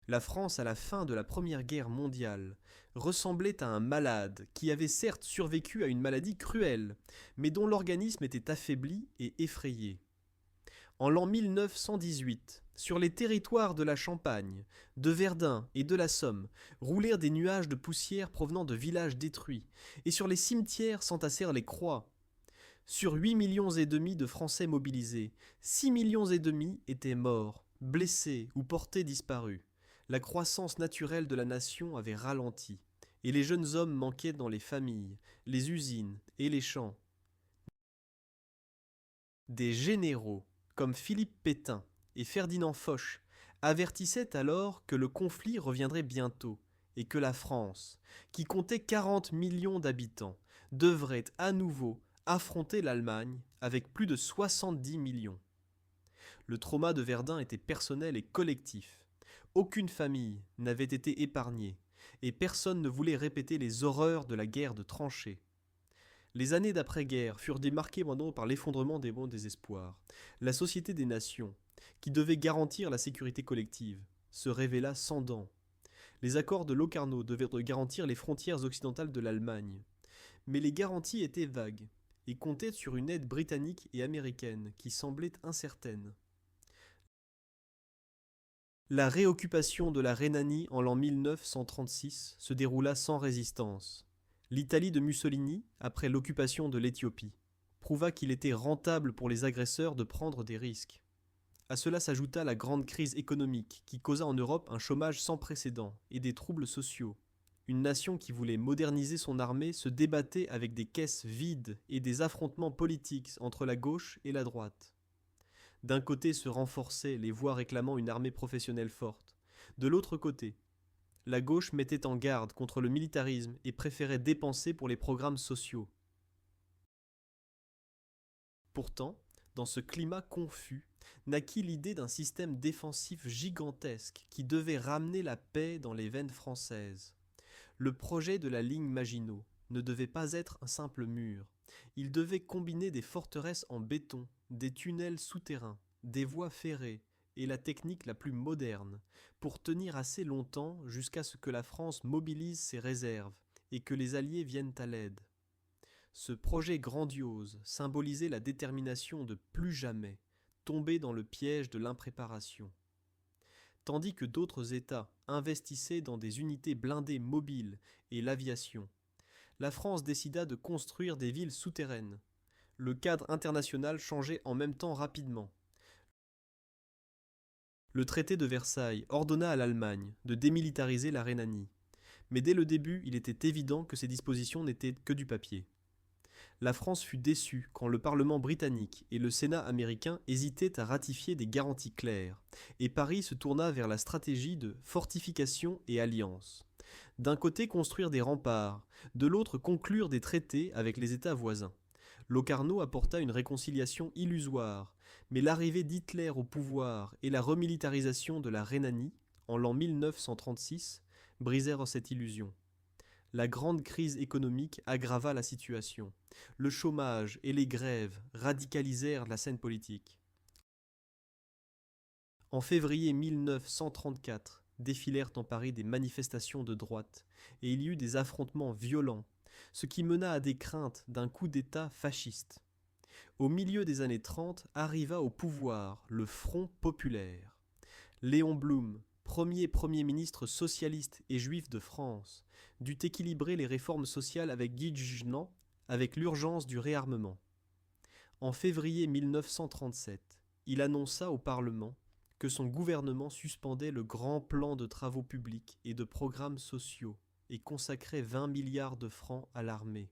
La France, à la fin de la Première Guerre mondiale, ressemblait à un malade qui avait certes survécu à une maladie cruelle, mais dont l'organisme était affaibli et effrayé. En l'an 1918, sur les territoires de la Champagne, de Verdun et de la Somme, roulèrent des nuages de poussière provenant de villages détruits, et sur les cimetières s'entassèrent les croix. Sur 8 millions et demi de Français mobilisés, 6 millions et demi étaient morts, blessés ou portés disparus. La croissance naturelle de la nation avait ralenti, et les jeunes hommes manquaient dans les familles, les usines et les champs. Des généraux, comme Philippe Pétain et Ferdinand Foch, avertissaient alors que le conflit reviendrait bientôt, et que la France, qui comptait 40 millions d'habitants, devrait à nouveau affronter l'Allemagne avec plus de 70 millions. Le trauma de Verdun était personnel et collectif. Aucune famille n'avait été épargnée, et personne ne voulait répéter les horreurs de la guerre de tranchées. Les années d'après-guerre furent marquées maintenant par l'effondrement des bons désespoirs. La Société des Nations, qui devait garantir la sécurité collective, se révéla sans dents. Les accords de Locarno devaient garantir les frontières occidentales de l'Allemagne. Mais les garanties étaient vagues et comptaient sur une aide britannique et américaine qui semblait incertaine. La réoccupation de la Rhénanie en l'an 1936 se déroula sans résistance. L'Italie de Mussolini, après l'occupation de l'Éthiopie, prouva qu'il était rentable pour les agresseurs de prendre des risques. À cela s'ajouta la grande crise économique qui causa en Europe un chômage sans précédent et des troubles sociaux. Une nation qui voulait moderniser son armée se débattait avec des caisses vides et des affrontements politiques entre la gauche et la droite. D'un côté se renforçaient les voix réclamant une armée professionnelle forte. De l'autre côté, la gauche mettait en garde contre le militarisme et préférait dépenser pour les programmes sociaux. Pourtant, dans ce climat confus, naquit l'idée d'un système défensif gigantesque qui devait ramener la paix dans les veines françaises. Le projet de la ligne Maginot ne devait pas être un simple mur. Il devait combiner des forteresses en béton, des tunnels souterrains, des voies ferrées et la technique la plus moderne pour tenir assez longtemps jusqu'à ce que la France mobilise ses réserves et que les Alliés viennent à l'aide. Ce projet grandiose symbolisait la détermination de plus jamais tomber dans le piège de l'impréparation. Tandis que d'autres États investissaient dans des unités blindées mobiles et l'aviation, la France décida de construire des villes souterraines. Le cadre international changeait en même temps rapidement. Le traité de Versailles ordonna à l'Allemagne de démilitariser la Rhénanie. Mais dès le début, il était évident que ces dispositions n'étaient que du papier. La France fut déçue quand le Parlement britannique et le Sénat américain hésitaient à ratifier des garanties claires, et Paris se tourna vers la stratégie de fortification et alliance. D'un côté construire des remparts, de l'autre conclure des traités avec les États voisins. Locarno apporta une réconciliation illusoire, mais l'arrivée d'Hitler au pouvoir et la remilitarisation de la Rhénanie, en l'an 1936, brisèrent cette illusion. La grande crise économique aggrava la situation. Le chômage et les grèves radicalisèrent la scène politique. En février 1934, défilèrent en Paris des manifestations de droite, et il y eut des affrontements violents, ce qui mena à des craintes d'un coup d'État fasciste. Au milieu des années 30 arriva au pouvoir le Front populaire. Léon Blum, Premier ministre socialiste et juif de France, dut équilibrer les réformes sociales avec Guy Dujnan, avec l'urgence du réarmement. En février 1937, il annonça au Parlement que son gouvernement suspendait le grand plan de travaux publics et de programmes sociaux et consacrait 20 milliards de francs à l'armée.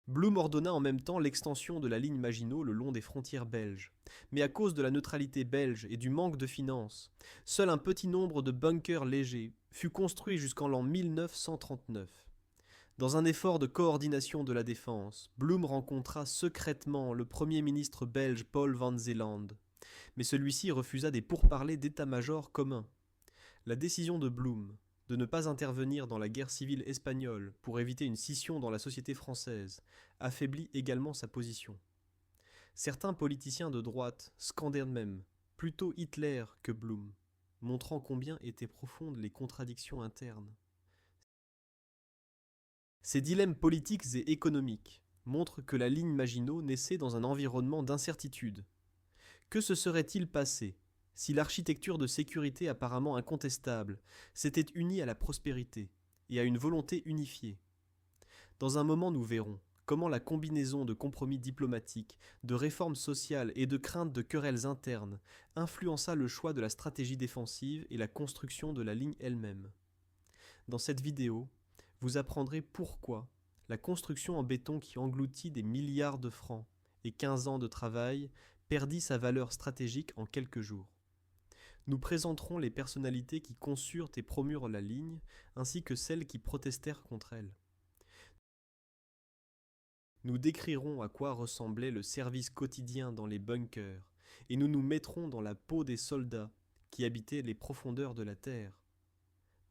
Blum ordonna en même temps l'extension de la ligne Maginot le long des frontières belges. Mais à cause de la neutralité belge et du manque de finances, seul un petit nombre de bunkers légers fut construit jusqu'en l'an 1939. Dans un effort de coordination de la défense, Blum rencontra secrètement le Premier ministre belge Paul van Zeeland, mais celui-ci refusa des pourparlers d'état-major communs. La décision de Blum de ne pas intervenir dans la guerre civile espagnole pour éviter une scission dans la société française affaiblit également sa position. Certains politiciens de droite scandèrent même plutôt Hitler que Blum, montrant combien étaient profondes les contradictions internes. Ces dilemmes politiques et économiques montrent que la ligne Maginot naissait dans un environnement d'incertitude. Que se serait-il passé si l'architecture de sécurité apparemment incontestable s'était unie à la prospérité et à une volonté unifiée? Dans un moment, nous verrons comment la combinaison de compromis diplomatiques, de réformes sociales et de craintes de querelles internes influença le choix de la stratégie défensive et la construction de la ligne elle-même. Dans cette vidéo, vous apprendrez pourquoi la construction en béton qui engloutit des milliards de francs et 15 ans de travail perdit sa valeur stratégique en quelques jours. Nous présenterons les personnalités qui conçurent et promurent la ligne, ainsi que celles qui protestèrent contre elle. Nous décrirons à quoi ressemblait le service quotidien dans les bunkers, et nous nous mettrons dans la peau des soldats qui habitaient les profondeurs de la terre.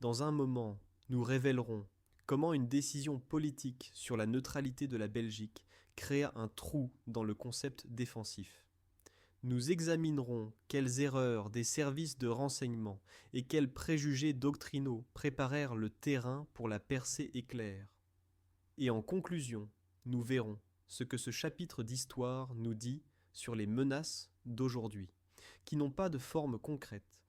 Dans un moment, nous révélerons comment une décision politique sur la neutralité de la Belgique créa un trou dans le concept défensif. Nous examinerons quelles erreurs des services de renseignement et quels préjugés doctrinaux préparèrent le terrain pour la percée éclair. Et en conclusion, nous verrons ce que ce chapitre d'histoire nous dit sur les menaces d'aujourd'hui, qui n'ont pas de forme concrète.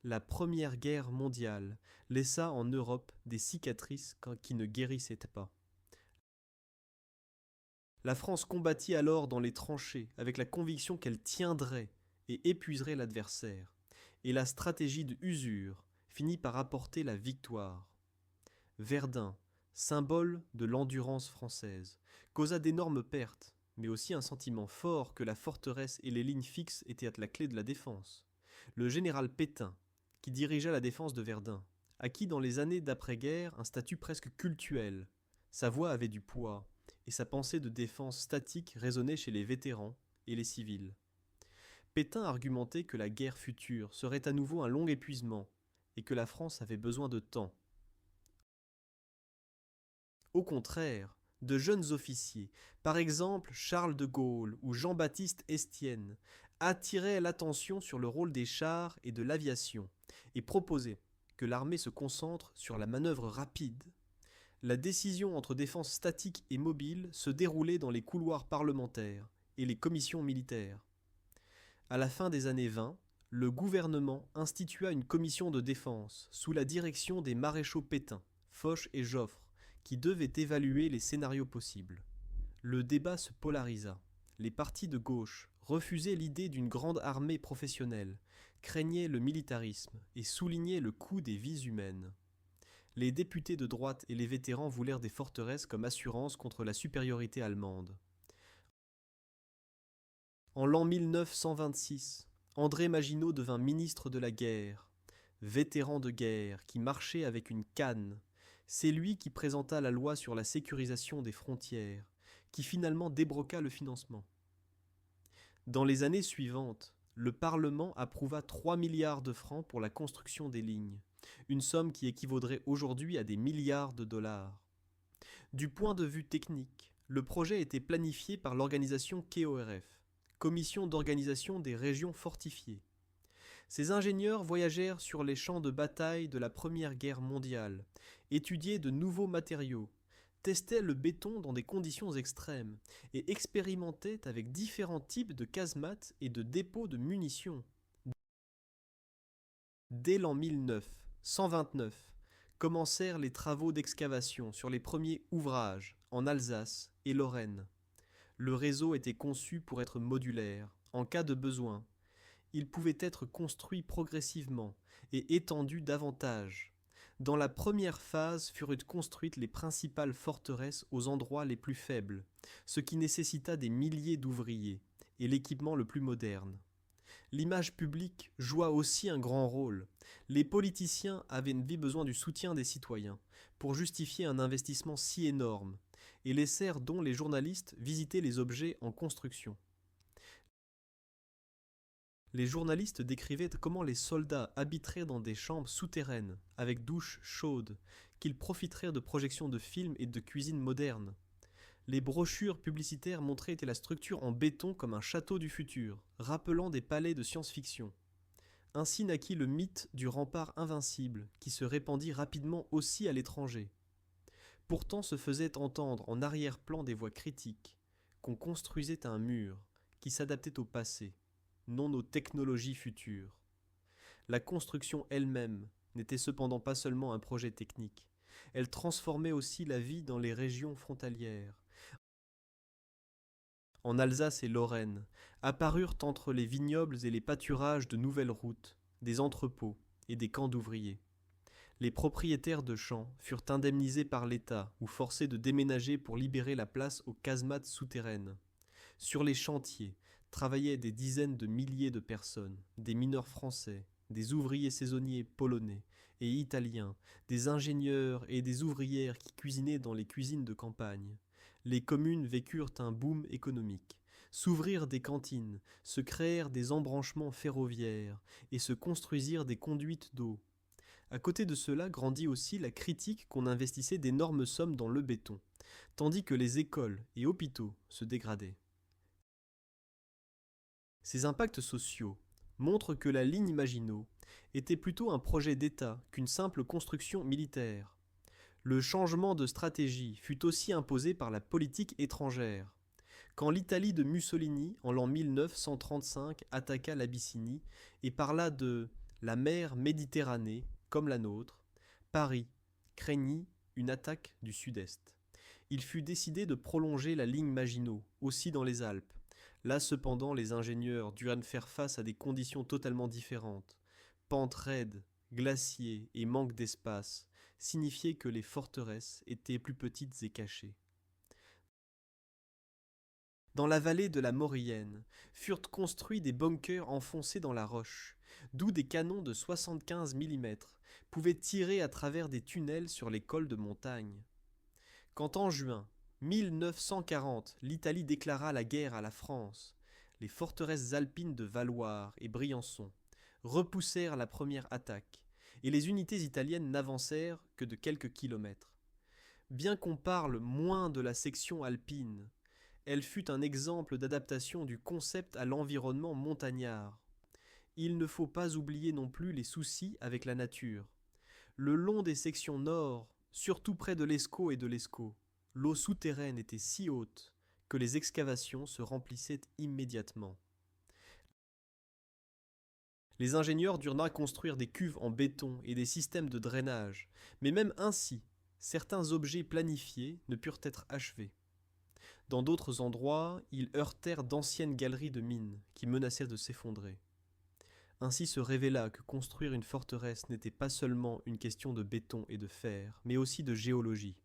La Première Guerre mondiale laissa en Europe des cicatrices qui ne guérissaient pas. La France combattit alors dans les tranchées avec la conviction qu'elle tiendrait et épuiserait l'adversaire, et la stratégie de usure finit par apporter la victoire. Verdun, symbole de l'endurance française, causa d'énormes pertes, mais aussi un sentiment fort que la forteresse et les lignes fixes étaient la clé de la défense. Le général Pétain, qui dirigea la défense de Verdun, acquit dans les années d'après-guerre un statut presque cultuel. Sa voix avait du poids, et sa pensée de défense statique résonnait chez les vétérans et les civils. Pétain argumentait que la guerre future serait à nouveau un long épuisement, et que la France avait besoin de temps. Au contraire, de jeunes officiers, par exemple Charles de Gaulle ou Jean-Baptiste Estienne, attiraient l'attention sur le rôle des chars et de l'aviation et proposaient que l'armée se concentre sur la manœuvre rapide. La décision entre défense statique et mobile se déroulait dans les couloirs parlementaires et les commissions militaires. À la fin des années 20, le gouvernement institua une commission de défense sous la direction des maréchaux Pétain, Foch et Joffre, qui devaient évaluer les scénarios possibles. Le débat se polarisa. Les partis de gauche refusaient l'idée d'une grande armée professionnelle, craignaient le militarisme et soulignaient le coût des vies humaines. Les députés de droite et les vétérans voulèrent des forteresses comme assurance contre la supériorité allemande. En l'an 1926, André Maginot devint ministre de la guerre, vétéran de guerre qui marchait avec une canne. C'est lui qui présenta la loi sur la sécurisation des frontières, qui finalement débroqua le financement. Dans les années suivantes, le Parlement approuva 3 milliards de francs pour la construction des lignes, une somme qui équivaudrait aujourd'hui à des milliards de dollars. Du point de vue technique, le projet était planifié par l'organisation KORF, Commission d'organisation des régions fortifiées. Ces ingénieurs voyagèrent sur les champs de bataille de la Première Guerre mondiale, étudiaient de nouveaux matériaux, testaient le béton dans des conditions extrêmes et expérimentaient avec différents types de casemates et de dépôts de munitions. Dès l'an 1929, commencèrent les travaux d'excavation sur les premiers ouvrages en Alsace et Lorraine. Le réseau était conçu pour être modulaire, en cas de besoin. Il pouvait être construit progressivement et étendu davantage. Dans la première phase furent construites les principales forteresses aux endroits les plus faibles, ce qui nécessita des milliers d'ouvriers et l'équipement le plus moderne. L'image publique joua aussi un grand rôle. Les politiciens avaient besoin du soutien des citoyens pour justifier un investissement si énorme et laissèrent donc les journalistes visiter les objets en construction. Les journalistes décrivaient comment les soldats habiteraient dans des chambres souterraines, avec douches chaudes, qu'ils profiteraient de projections de films et de cuisines modernes. Les brochures publicitaires montraient la structure en béton comme un château du futur, rappelant des palais de science-fiction. Ainsi naquit le mythe du rempart invincible, qui se répandit rapidement aussi à l'étranger. Pourtant se faisaient entendre en arrière-plan des voix critiques, qu'on construisait un mur, qui s'adaptait au passé, non aux technologies futures. La construction elle-même n'était cependant pas seulement un projet technique, elle transformait aussi la vie dans les régions frontalières. En Alsace et Lorraine, apparurent entre les vignobles et les pâturages de nouvelles routes, des entrepôts et des camps d'ouvriers. Les propriétaires de champs furent indemnisés par l'État ou forcés de déménager pour libérer la place aux casemates souterraines. Sur les chantiers travaillaient des dizaines de milliers de personnes, des mineurs français, des ouvriers saisonniers polonais et italiens, des ingénieurs et des ouvrières qui cuisinaient dans les cuisines de campagne. Les communes vécurent un boom économique. S'ouvrirent des cantines, se créèrent des embranchements ferroviaires et se construisirent des conduites d'eau. À côté de cela grandit aussi la critique qu'on investissait d'énormes sommes dans le béton, tandis que les écoles et hôpitaux se dégradaient. Ces impacts sociaux montrent que la ligne Maginot était plutôt un projet d'État qu'une simple construction militaire. Le changement de stratégie fut aussi imposé par la politique étrangère. Quand l'Italie de Mussolini, en l'an 1935, attaqua l'Abyssinie et parla de la mer Méditerranée, comme la nôtre, Paris craignit une attaque du sud-est. Il fut décidé de prolonger la ligne Maginot, aussi dans les Alpes. Là cependant, les ingénieurs durent faire face à des conditions totalement différentes. Pentes raides, glaciers et manque d'espace signifiaient que les forteresses étaient plus petites et cachées. Dans la vallée de la Maurienne furent construits des bunkers enfoncés dans la roche, d'où des canons de 75 mm pouvaient tirer à travers des tunnels sur les cols de montagne. Quand en juin 1940 l'Italie déclara la guerre à la France, les forteresses alpines de Valloire et Briançon repoussèrent la première attaque, et les unités italiennes n'avancèrent que de quelques kilomètres. Bien qu'on parle moins de la section alpine, elle fut un exemple d'adaptation du concept à l'environnement montagnard. Il ne faut pas oublier non plus les soucis avec la nature. Le long des sections nord, surtout près de l'Escaut et de l'Escaut, l'eau souterraine était si haute que les excavations se remplissaient immédiatement. Les ingénieurs durent construire des cuves en béton et des systèmes de drainage, mais même ainsi, certains objets planifiés ne purent être achevés. Dans d'autres endroits, ils heurtèrent d'anciennes galeries de mines qui menaçaient de s'effondrer. Ainsi se révéla que construire une forteresse n'était pas seulement une question de béton et de fer, mais aussi de géologie.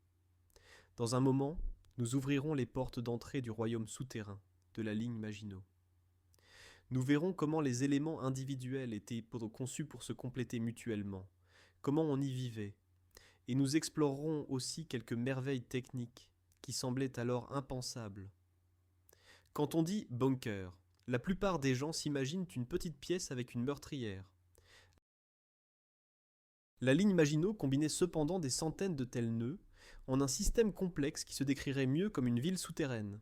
Dans un moment, nous ouvrirons les portes d'entrée du royaume souterrain, de la ligne Maginot. Nous verrons comment les éléments individuels étaient conçus pour se compléter mutuellement, comment on y vivait, et nous explorerons aussi quelques merveilles techniques qui semblaient alors impensables. Quand on dit bunker, la plupart des gens s'imaginent une petite pièce avec une meurtrière. La ligne Maginot combinait cependant des centaines de tels nœuds en un système complexe qui se décrirait mieux comme une ville souterraine.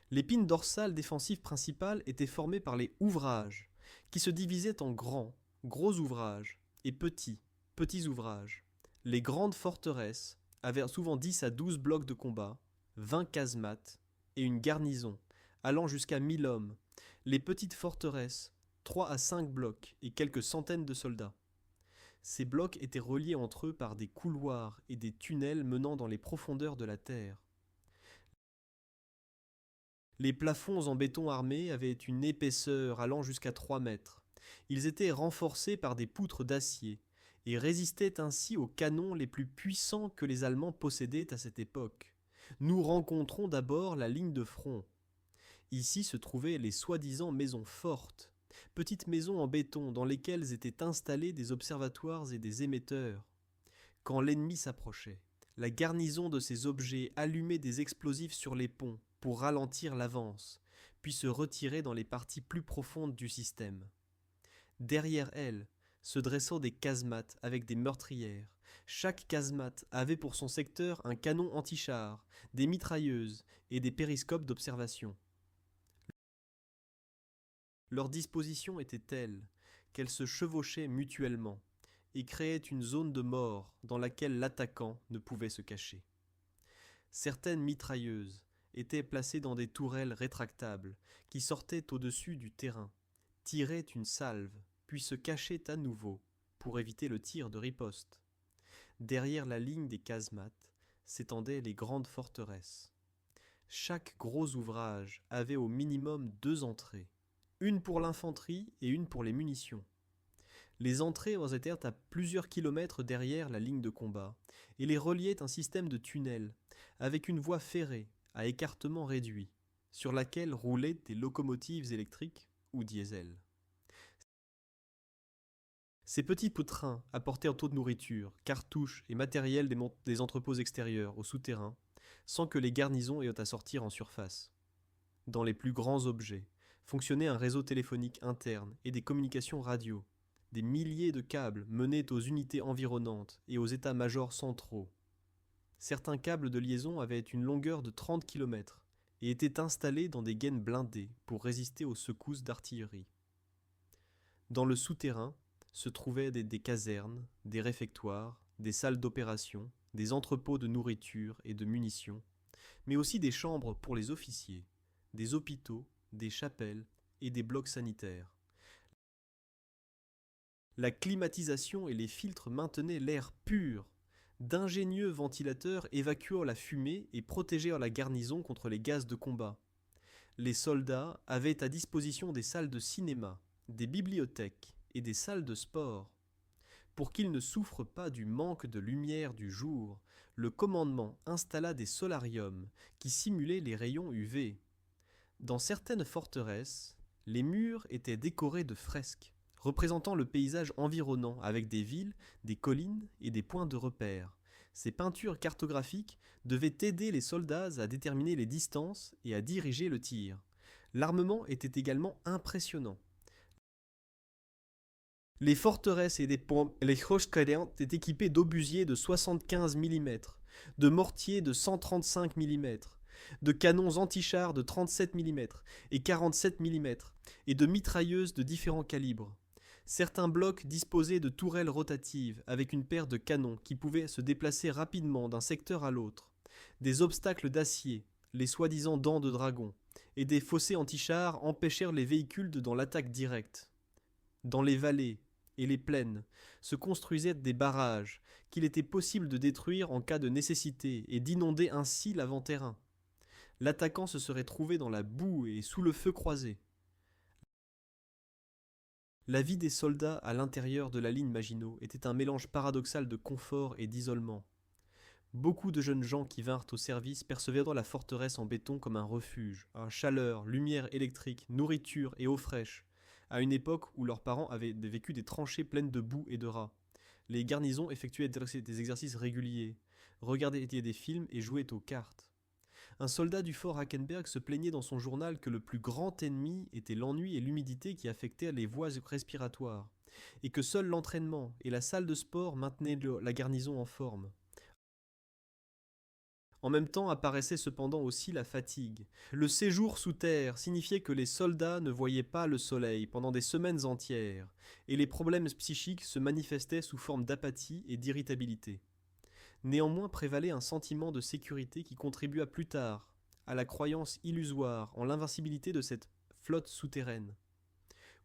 L'épine dorsale défensive principale était formée par les ouvrages, qui se divisaient en gros ouvrages, et petits ouvrages. Les grandes forteresses avaient souvent 10 à 12 blocs de combat, 20 casemates et une garnison, allant jusqu'à 1000 hommes. Les petites forteresses, 3 à 5 blocs et quelques centaines de soldats. Ces blocs étaient reliés entre eux par des couloirs et des tunnels menant dans les profondeurs de la terre. Les plafonds en béton armé avaient une épaisseur allant jusqu'à 3 mètres. Ils étaient renforcés par des poutres d'acier et résistaient ainsi aux canons les plus puissants que les Allemands possédaient à cette époque. Nous rencontrons d'abord la ligne de front. Ici se trouvaient les soi-disant maisons fortes, petites maisons en béton dans lesquelles étaient installés des observatoires et des émetteurs. Quand l'ennemi s'approchait, la garnison de ces objets allumait des explosifs sur les ponts pour ralentir l'avance, puis se retirer dans les parties plus profondes du système. Derrière elles, se dressant des casemates avec des meurtrières, Chaque casemate avait pour son secteur un canon anti-char, des mitrailleuses et des périscopes d'observation. Leur disposition était telle qu'elles se chevauchaient mutuellement et créaient une zone de mort dans laquelle l'attaquant ne pouvait se cacher. Certaines mitrailleuses étaient placées dans des tourelles rétractables qui sortaient au-dessus du terrain, tiraient une salve, puis se cachaient à nouveau pour éviter le tir de riposte. Derrière la ligne des casemates s'étendaient les grandes forteresses. Chaque gros ouvrage avait au minimum 2 entrées, une pour l'infanterie et une pour les munitions. Les entrées étaient à plusieurs kilomètres derrière la ligne de combat et les reliait un système de tunnels avec une voie ferrée à écartement réduit sur laquelle roulaient des locomotives électriques ou diesel. Ces petits trains apportaient taux de nourriture, cartouches et matériel des entrepôts extérieurs au souterrain sans que les garnisons aient à sortir en surface. Dans les plus grands objets fonctionnait un réseau téléphonique interne et des communications radio. Des milliers de câbles menaient aux unités environnantes et aux états-majors centraux. Certains câbles de liaison avaient une longueur de 30 km et étaient installés dans des gaines blindées pour résister aux secousses d'artillerie. Dans le souterrain se trouvaient des casernes, des réfectoires, des salles d'opération, des entrepôts de nourriture et de munitions, mais aussi des chambres pour les officiers, des hôpitaux, des chapelles et des blocs sanitaires. La climatisation et les filtres maintenaient l'air pur. D'ingénieux ventilateurs évacuaient la fumée et protégeaient la garnison contre les gaz de combat. Les soldats avaient à disposition des salles de cinéma, des bibliothèques et des salles de sport. Pour qu'ils ne souffrent pas du manque de lumière du jour, le commandement installa des solariums qui simulaient les rayons UV. Dans certaines forteresses, les murs étaient décorés de fresques, représentant le paysage environnant avec des villes, des collines et des points de repère. Ces peintures cartographiques devaient aider les soldats à déterminer les distances et à diriger le tir. L'armement était également impressionnant. Les forteresses et les Großquadern étaient équipées d'obusiers de 75 mm, de mortiers de 135 mm, de canons anti-chars de 37 mm et 47 mm, et de mitrailleuses de différents calibres. Certains blocs disposaient de tourelles rotatives avec une paire de canons qui pouvaient se déplacer rapidement d'un secteur à l'autre, des obstacles d'acier, les soi-disant dents de dragon, et des fossés anti-chars empêchèrent les véhicules dans l'attaque directe. Dans les vallées et les plaines se construisaient des barrages qu'il était possible de détruire en cas de nécessité et d'inonder ainsi l'avant-terrain. L'attaquant se serait trouvé dans la boue et sous le feu croisé. La vie des soldats à l'intérieur de la ligne Maginot était un mélange paradoxal de confort et d'isolement. Beaucoup de jeunes gens qui vinrent au service percevaient la forteresse en béton comme un refuge, chaleur, lumière électrique, nourriture et eau fraîche, à une époque où leurs parents avaient vécu des tranchées pleines de boue et de rats. Les garnisons effectuaient des exercices réguliers, regardaient des films et jouaient aux cartes. Un soldat du fort Hackenberg se plaignait dans son journal que le plus grand ennemi était l'ennui et l'humidité qui affectaient les voies respiratoires, et que seul l'entraînement et la salle de sport maintenaient la garnison en forme. En même temps apparaissait cependant aussi la fatigue. Le séjour sous terre signifiait que les soldats ne voyaient pas le soleil pendant des semaines entières, et les problèmes psychiques se manifestaient sous forme d'apathie et d'irritabilité. Néanmoins prévalait un sentiment de sécurité qui contribua plus tard à la croyance illusoire en l'invincibilité de cette flotte souterraine.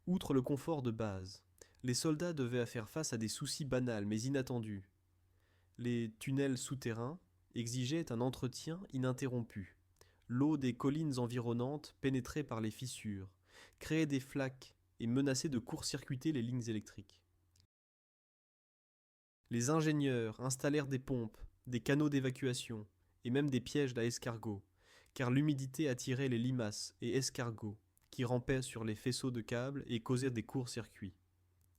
Outre le confort de base, les soldats devaient faire face à des soucis banals mais inattendus. Les tunnels souterrains exigeaient un entretien ininterrompu. L'eau des collines environnantes pénétrait par les fissures, créait des flaques et menaçait de court-circuiter les lignes électriques. Les ingénieurs installèrent des pompes, des canaux d'évacuation et même des pièges à escargots, car l'humidité attirait les limaces et escargots qui rampaient sur les faisceaux de câbles et causaient des courts-circuits.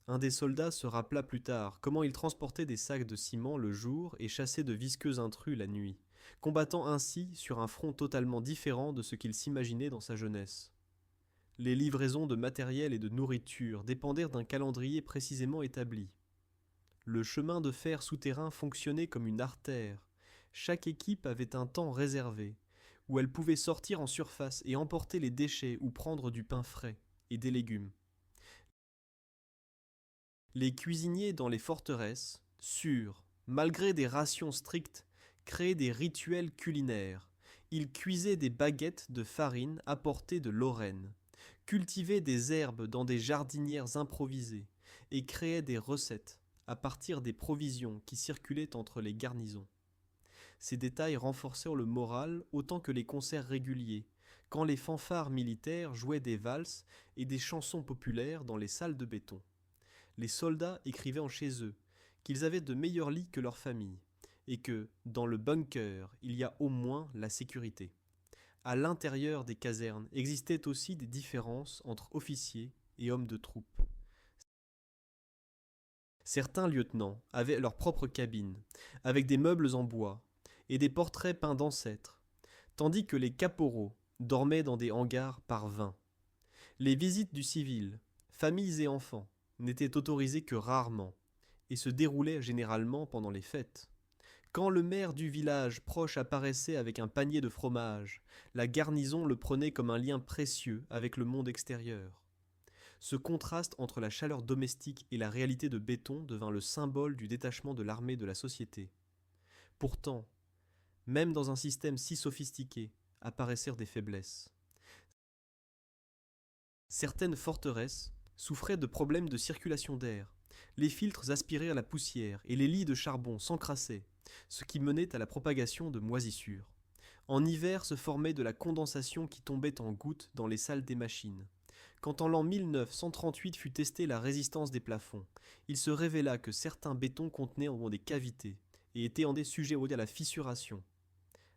Un des soldats se rappela plus tard comment il transportait des sacs de ciment le jour et chassait de visqueux intrus la nuit, combattant ainsi sur un front totalement différent de ce qu'il s'imaginait dans sa jeunesse. Les livraisons de matériel et de nourriture dépendirent d'un calendrier précisément établi. Le chemin de fer souterrain fonctionnait comme une artère. Chaque équipe avait un temps réservé, où elle pouvait sortir en surface et emporter les déchets ou prendre du pain frais et des légumes. Les cuisiniers dans les forteresses, sûrs, malgré des rations strictes, créaient des rituels culinaires. Ils cuisaient des baguettes de farine apportées de Lorraine, cultivaient des herbes dans des jardinières improvisées et créaient des recettes à partir des provisions qui circulaient entre les garnisons. Ces détails renforcèrent le moral autant que les concerts réguliers, quand les fanfares militaires jouaient des valses et des chansons populaires dans les salles de béton. Les soldats écrivaient en chez eux qu'ils avaient de meilleurs lits que leurs familles, et que, dans le bunker, il y a au moins la sécurité. À l'intérieur des casernes existaient aussi des différences entre officiers et hommes de troupe. Certains lieutenants avaient leur propre cabine, avec des meubles en bois et des portraits peints d'ancêtres, tandis que les caporaux dormaient dans des hangars par 20. Les visites du civil, familles et enfants, n'étaient autorisées que rarement, et se déroulaient généralement pendant les fêtes. Quand le maire du village proche apparaissait avec un panier de fromage, la garnison le prenait comme un lien précieux avec le monde extérieur. Ce contraste entre la chaleur domestique et la réalité de béton devint le symbole du détachement de l'armée de la société. Pourtant, même dans un système si sophistiqué, apparaissèrent des faiblesses. Certaines forteresses souffraient de problèmes de circulation d'air. Les filtres aspiraient la poussière et les lits de charbon s'encrassaient, ce qui menait à la propagation de moisissures. En hiver se formait de la condensation qui tombait en gouttes dans les salles des machines. Quand en l'an 1938 fut testée la résistance des plafonds, il se révéla que certains bétons contenaient des cavités et étaient sujets à la fissuration.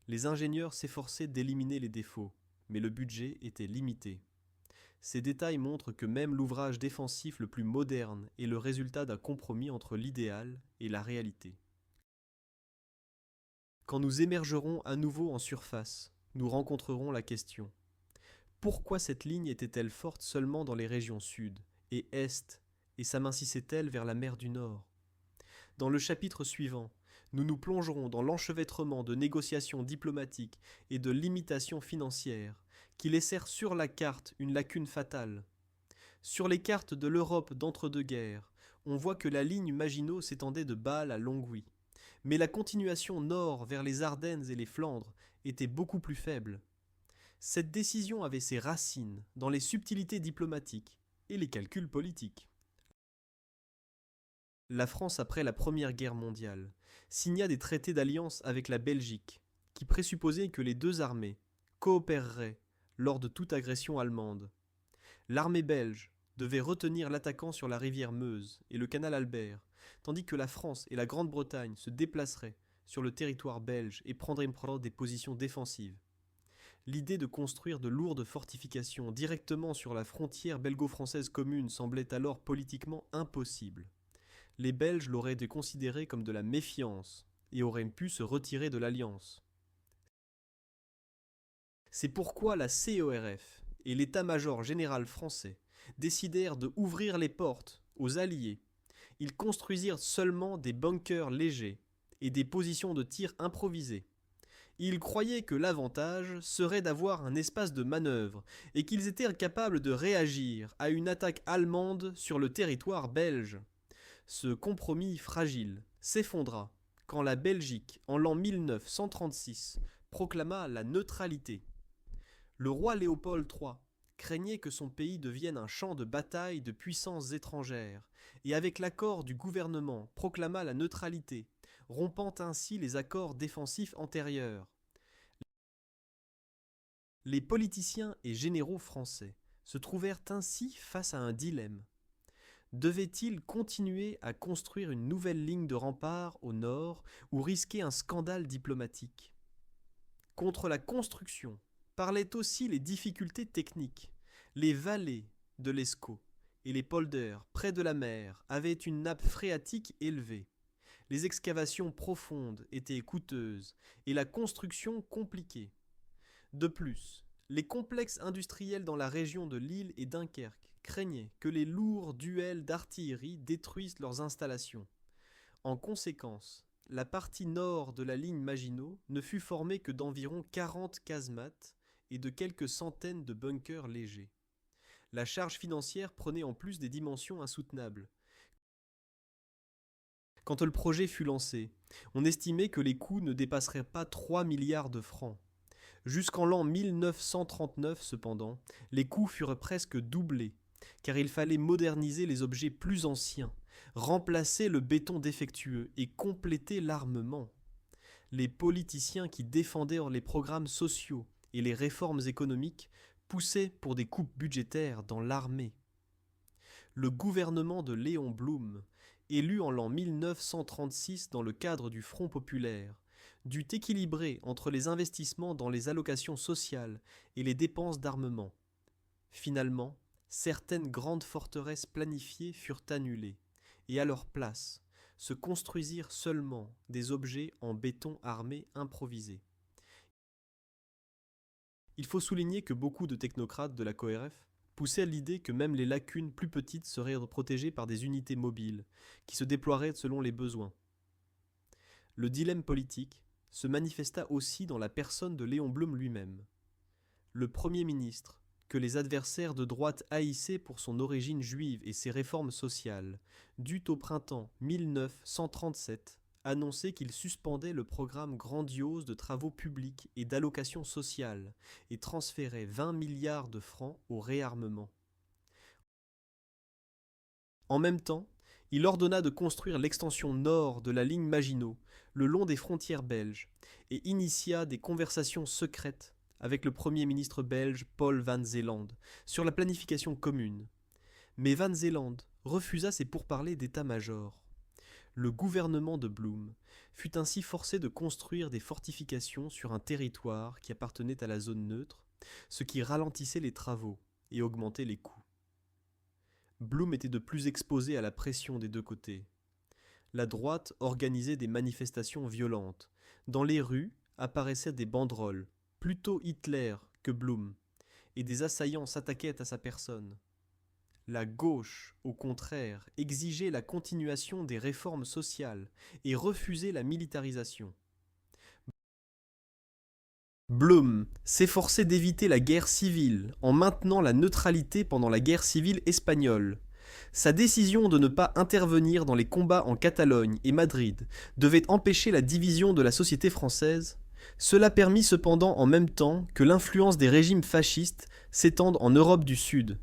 Les ingénieurs s'efforçaient d'éliminer les défauts, mais le budget était limité. Ces détails montrent que même l'ouvrage défensif le plus moderne est le résultat d'un compromis entre l'idéal et la réalité. Quand nous émergerons à nouveau en surface, nous rencontrerons la question: pourquoi cette ligne était-elle forte seulement dans les régions sud et est et s'amincissait-elle vers la mer du Nord? Dans le chapitre suivant, nous nous plongerons dans l'enchevêtrement de négociations diplomatiques et de limitations financières qui laissèrent sur la carte une lacune fatale. Sur les cartes de l'Europe d'entre-deux-guerres, on voit que la ligne Maginot s'étendait de Bâle à Longwy, mais la continuation nord vers les Ardennes et les Flandres était beaucoup plus faible. Cette décision avait ses racines dans les subtilités diplomatiques et les calculs politiques. La France, après la Première Guerre mondiale, signa des traités d'alliance avec la Belgique, qui présupposaient que les deux armées coopéreraient lors de toute agression allemande. L'armée belge devait retenir l'attaquant sur la rivière Meuse et le canal Albert, tandis que la France et la Grande-Bretagne se déplaceraient sur le territoire belge et prendraient des positions défensives. L'idée de construire de lourdes fortifications directement sur la frontière belgo-française commune semblait alors politiquement impossible. Les Belges l'auraient considéré comme de la méfiance et auraient pu se retirer de l'alliance. C'est pourquoi la CERF et l'état-major général français décidèrent de ouvrir les portes aux Alliés. Ils construisirent seulement des bunkers légers et des positions de tir improvisées. Ils croyaient que l'avantage serait d'avoir un espace de manœuvre et qu'ils étaient capables de réagir à une attaque allemande sur le territoire belge. Ce compromis fragile s'effondra quand la Belgique, en l'an 1936, proclama la neutralité. Le roi Léopold III craignait que son pays devienne un champ de bataille de puissances étrangères, et avec l'accord du gouvernement proclama la neutralité, rompant ainsi les accords défensifs antérieurs. Les politiciens et généraux français se trouvèrent ainsi face à un dilemme. Devaient-ils continuer à construire une nouvelle ligne de rempart au nord ou risquer un scandale diplomatique? Contre la construction parlaient aussi les difficultés techniques. Les vallées de l'Escaut et les polders près de la mer avaient une nappe phréatique élevée. Les excavations profondes étaient coûteuses et la construction compliquée. De plus, les complexes industriels dans la région de Lille et Dunkerque craignaient que les lourds duels d'artillerie détruisent leurs installations. En conséquence, la partie nord de la ligne Maginot ne fut formée que d'environ 40 casemates et de quelques centaines de bunkers légers. La charge financière prenait en plus des dimensions insoutenables. Quand le projet fut lancé, on estimait que les coûts ne dépasseraient pas 3 milliards de francs. Jusqu'en l'an 1939 cependant, les coûts furent presque doublés, car il fallait moderniser les objets plus anciens, remplacer le béton défectueux et compléter l'armement. Les politiciens qui défendaient les programmes sociaux et les réformes économiques poussaient pour des coupes budgétaires dans l'armée. Le gouvernement de Léon Blum, élu en l'an 1936 dans le cadre du Front populaire, dut équilibrer entre les investissements dans les allocations sociales et les dépenses d'armement. Finalement, certaines grandes forteresses planifiées furent annulées, et à leur place se construisirent seulement des objets en béton armé improvisés. Il faut souligner que beaucoup de technocrates de la CORF poussaient à l'idée que même les lacunes plus petites seraient protégées par des unités mobiles, qui se déploieraient selon les besoins. Le dilemme politique se manifesta aussi dans la personne de Léon Blum lui-même. Le Premier ministre, que les adversaires de droite haïssaient pour son origine juive et ses réformes sociales, dut au printemps 1937 annoncer qu'il suspendait le programme grandiose de travaux publics et d'allocations sociales et transférait 20 milliards de francs au réarmement. En même temps, il ordonna de construire l'extension nord de la ligne Maginot, le long des frontières belges, et initia des conversations secrètes avec le Premier ministre belge Paul Van Zeeland sur la planification commune. Mais Van Zeeland refusa ces pourparlers d'état-major. Le gouvernement de Blum fut ainsi forcé de construire des fortifications sur un territoire qui appartenait à la zone neutre, ce qui ralentissait les travaux et augmentait les coûts. Blum était de plus exposé à la pression des deux côtés. La droite organisait des manifestations violentes. Dans les rues apparaissaient des banderoles, plutôt Hitler que Blum, et des assaillants s'attaquaient à sa personne. La gauche, au contraire, exigeait la continuation des réformes sociales et refusait la militarisation. Blum s'efforçait d'éviter la guerre civile en maintenant la neutralité pendant la guerre civile espagnole. Sa décision de ne pas intervenir dans les combats en Catalogne et Madrid devait empêcher la division de la société française. Cela permit cependant en même temps que l'influence des régimes fascistes s'étende en Europe du Sud.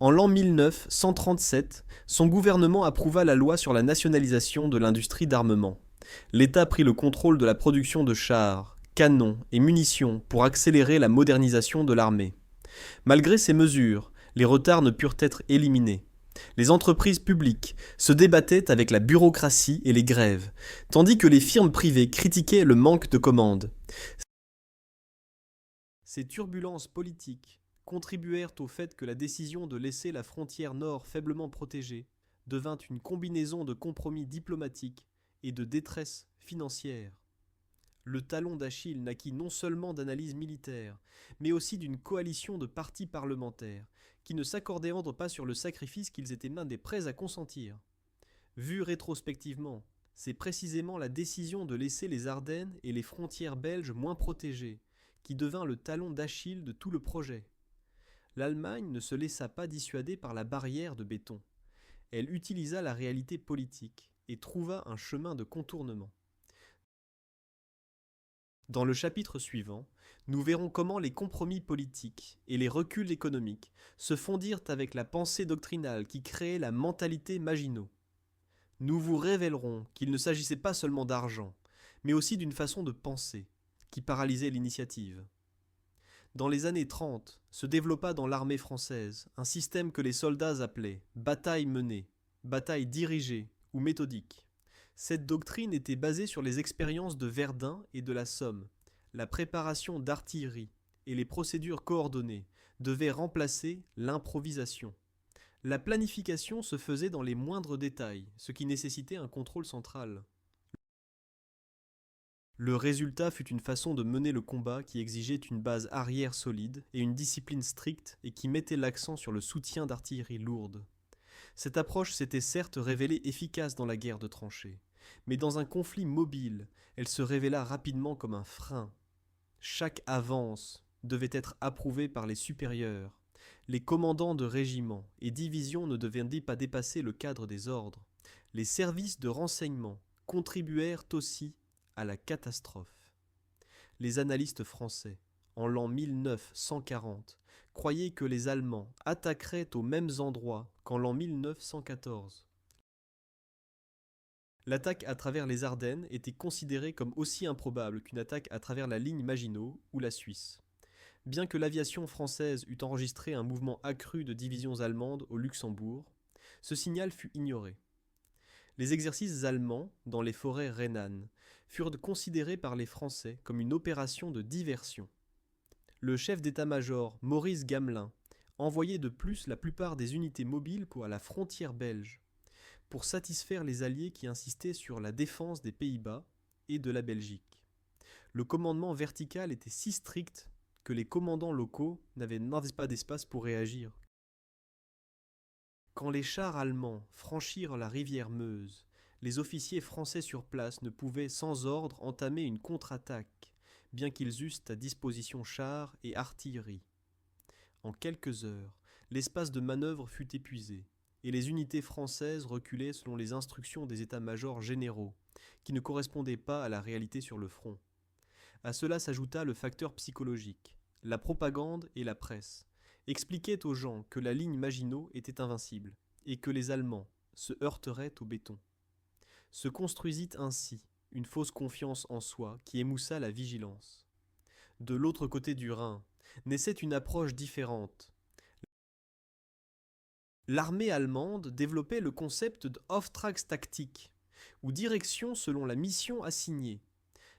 En l'an 1937, son gouvernement approuva la loi sur la nationalisation de l'industrie d'armement. L'État prit le contrôle de la production de chars, canons et munitions pour accélérer la modernisation de l'armée. Malgré ces mesures, les retards ne purent être éliminés. Les entreprises publiques se débattaient avec la bureaucratie et les grèves, tandis que les firmes privées critiquaient le manque de commandes. Ces turbulences politiques contribuèrent au fait que la décision de laisser la frontière nord faiblement protégée devint une combinaison de compromis diplomatiques et de détresse financière. Le talon d'Achille naquit non seulement d'analyses militaires, mais aussi d'une coalition de partis parlementaires qui ne s'accordaient pas sur le sacrifice qu'ils étaient même des prêts à consentir. Vu rétrospectivement, c'est précisément la décision de laisser les Ardennes et les frontières belges moins protégées qui devint le talon d'Achille de tout le projet. L'Allemagne ne se laissa pas dissuader par la barrière de béton. Elle utilisa la réalité politique et trouva un chemin de contournement. Dans le chapitre suivant, nous verrons comment les compromis politiques et les reculs économiques se fondirent avec la pensée doctrinale qui créait la mentalité Maginot. Nous vous révélerons qu'il ne s'agissait pas seulement d'argent, mais aussi d'une façon de penser qui paralysait l'initiative. Dans les années 30, se développa dans l'armée française un système que les soldats appelaient bataille menée, bataille dirigée ou méthodique. Cette doctrine était basée sur les expériences de Verdun et de la Somme. La préparation d'artillerie et les procédures coordonnées devaient remplacer l'improvisation. La planification se faisait dans les moindres détails, ce qui nécessitait un contrôle central. Le résultat fut une façon de mener le combat qui exigeait une base arrière solide et une discipline stricte et qui mettait l'accent sur le soutien d'artillerie lourde. Cette approche s'était certes révélée efficace dans la guerre de tranchées, Mais dans un conflit mobile, elle se révéla rapidement comme un frein. Chaque avance devait être approuvée par les supérieurs. Les commandants de régiments et divisions ne devaient pas dépasser le cadre des ordres. Les services de renseignement contribuèrent aussi à la catastrophe. Les analystes français, en l'an 1940, croyaient que les Allemands attaqueraient aux mêmes endroits qu'en l'an 1914. L'attaque à travers les Ardennes était considérée comme aussi improbable qu'une attaque à travers la ligne Maginot ou la Suisse. Bien que l'aviation française eût enregistré un mouvement accru de divisions allemandes au Luxembourg, ce signal fut ignoré. Les exercices allemands dans les forêts rhénanes furent considérés par les Français comme une opération de diversion. Le chef d'état-major, Maurice Gamelin, envoyait de plus la plupart des unités mobiles pour la frontière belge, pour satisfaire les Alliés qui insistaient sur la défense des Pays-Bas et de la Belgique. Le commandement vertical était si strict que les commandants locaux n'avaient pas d'espace pour réagir. Quand les chars allemands franchirent la rivière Meuse, les officiers français sur place ne pouvaient sans ordre entamer une contre-attaque, bien qu'ils eussent à disposition chars et artillerie. En quelques heures, l'espace de manœuvre fut épuisé, et les unités françaises reculaient selon les instructions des états-majors généraux, qui ne correspondaient pas à la réalité sur le front. À cela s'ajouta le facteur psychologique. La propagande et la presse expliquaient aux gens que la ligne Maginot était invincible, et que les Allemands se heurteraient au béton. Se construisit ainsi une fausse confiance en soi qui émoussa la vigilance. De l'autre côté du Rhin, naissait une approche différente. L'armée allemande développait le concept d'Auftragstaktik, ou direction selon la mission assignée.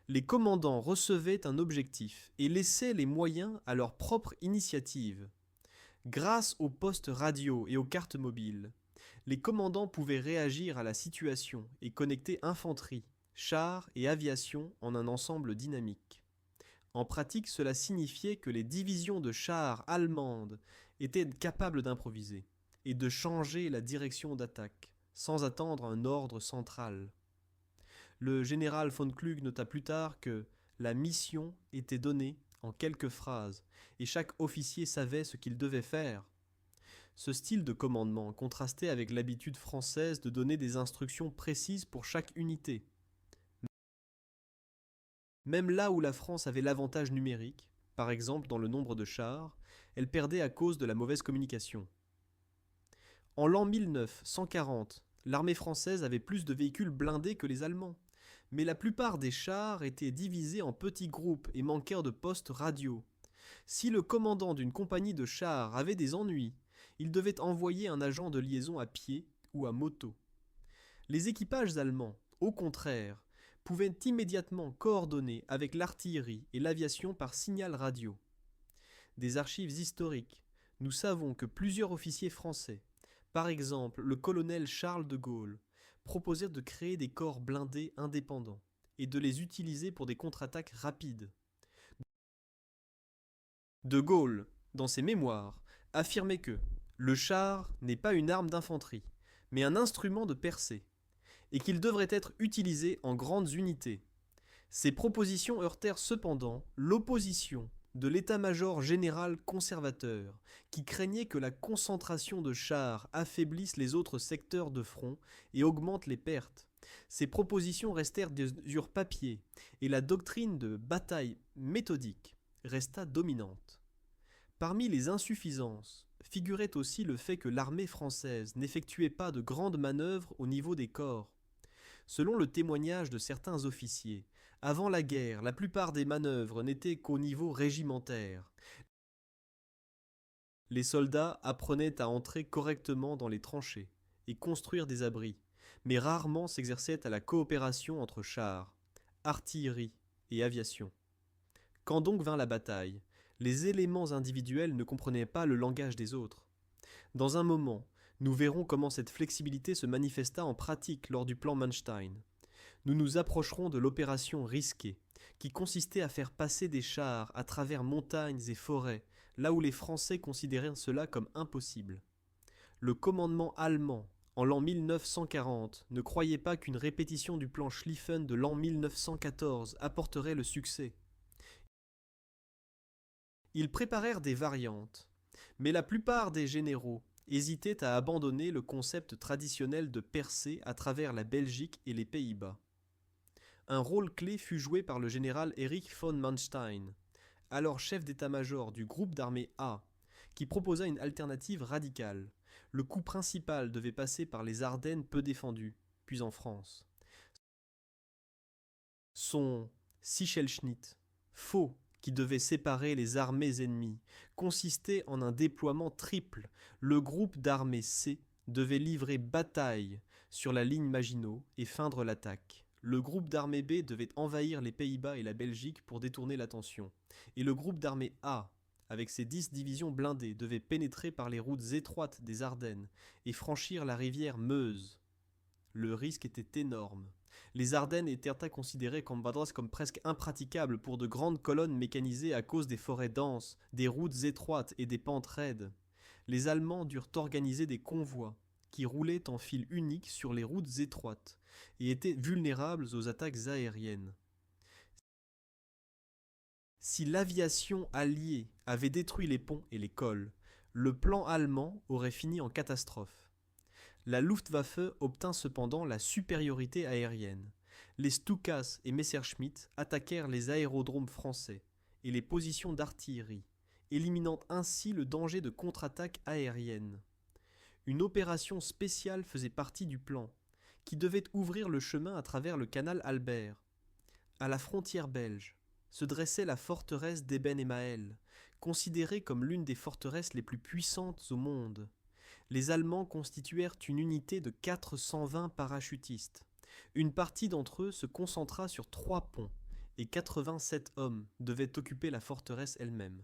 Les commandants recevaient un objectif et laissaient les moyens à leur propre initiative. Grâce aux postes radio et aux cartes mobiles, les commandants pouvaient réagir à la situation et connecter infanterie, chars et aviation en un ensemble dynamique. En pratique, cela signifiait que les divisions de chars allemandes étaient capables d'improviser et de changer la direction d'attaque, sans attendre un ordre central. Le général von Klug nota plus tard que la mission était donnée en quelques phrases, et chaque officier savait ce qu'il devait faire. Ce style de commandement contrastait avec l'habitude française de donner des instructions précises pour chaque unité. Même là où la France avait l'avantage numérique, par exemple dans le nombre de chars, elle perdait à cause de la mauvaise communication. En l'an 1940, l'armée française avait plus de véhicules blindés que les Allemands, mais la plupart des chars étaient divisés en petits groupes et manquèrent de postes radio. Si le commandant d'une compagnie de chars avait des ennuis, il devait envoyer un agent de liaison à pied ou à moto. Les équipages allemands, au contraire, pouvaient immédiatement coordonner avec l'artillerie et l'aviation par signal radio. Des archives historiques, nous savons que plusieurs officiers français, par exemple le colonel Charles de Gaulle, proposèrent de créer des corps blindés indépendants et de les utiliser pour des contre-attaques rapides. De Gaulle, dans ses mémoires, affirmait que le char n'est pas une arme d'infanterie, mais un instrument de percée, et qu'il devrait être utilisé en grandes unités. Ces propositions heurtèrent cependant l'opposition de l'état-major général conservateur, qui craignait que la concentration de chars affaiblisse les autres secteurs de front et augmente les pertes. Ces propositions restèrent sur papier, et la doctrine de bataille méthodique resta dominante. Parmi les insuffisances figurait aussi le fait que l'armée française n'effectuait pas de grandes manœuvres au niveau des corps. Selon le témoignage de certains officiers, avant la guerre, la plupart des manœuvres n'étaient qu'au niveau régimentaire. Les soldats apprenaient à entrer correctement dans les tranchées et construire des abris, mais rarement s'exerçaient à la coopération entre chars, artillerie et aviation. Quand donc vint la bataille, les éléments individuels ne comprenaient pas le langage des autres. Dans un moment, nous verrons comment cette flexibilité se manifesta en pratique lors du plan Manstein. Nous nous approcherons de l'opération risquée, qui consistait à faire passer des chars à travers montagnes et forêts, là où les Français considéraient cela comme impossible. Le commandement allemand en l'an 1940, ne croyait pas qu'une répétition du plan Schlieffen de l'an 1914 apporterait le succès. Ils préparèrent des variantes, mais la plupart des généraux hésitaient à abandonner le concept traditionnel de percée à travers la Belgique et les Pays-Bas. Un rôle clé fut joué par le général Erich von Manstein, alors chef d'état-major du groupe d'armée A, qui proposa une alternative radicale. Le coup principal devait passer par les Ardennes peu défendues, puis en France. Son Sichelschnitt, faux, qui devait séparer les armées ennemies, consistait en un déploiement triple. Le groupe d'armée C devait livrer bataille sur la ligne Maginot et feindre l'attaque. Le groupe d'armée B devait envahir les Pays-Bas et la Belgique pour détourner l'attention. Et le groupe d'armée A, avec ses 10 divisions blindées, devait pénétrer par les routes étroites des Ardennes et franchir la rivière Meuse. Le risque était énorme. Les Ardennes étaient considérées comme presque impraticables pour de grandes colonnes mécanisées à cause des forêts denses, des routes étroites et des pentes raides. Les Allemands durent organiser des convois qui roulaient en file unique sur les routes étroites et étaient vulnérables aux attaques aériennes. Si l'aviation alliée avait détruit les ponts et les cols, le plan allemand aurait fini en catastrophe. La Luftwaffe obtint cependant la supériorité aérienne. Les Stukas et Messerschmitt attaquèrent les aérodromes français et les positions d'artillerie, éliminant ainsi le danger de contre-attaque aérienne. Une opération spéciale faisait partie du plan, qui devait ouvrir le chemin à travers le canal Albert. À la frontière belge se dressait la forteresse d'Eben-Emael, considérée comme l'une des forteresses les plus puissantes au monde. Les Allemands constituèrent une unité de 420 parachutistes. Une partie d'entre eux se concentra sur 3 ponts, et 87 hommes devaient occuper la forteresse elle-même.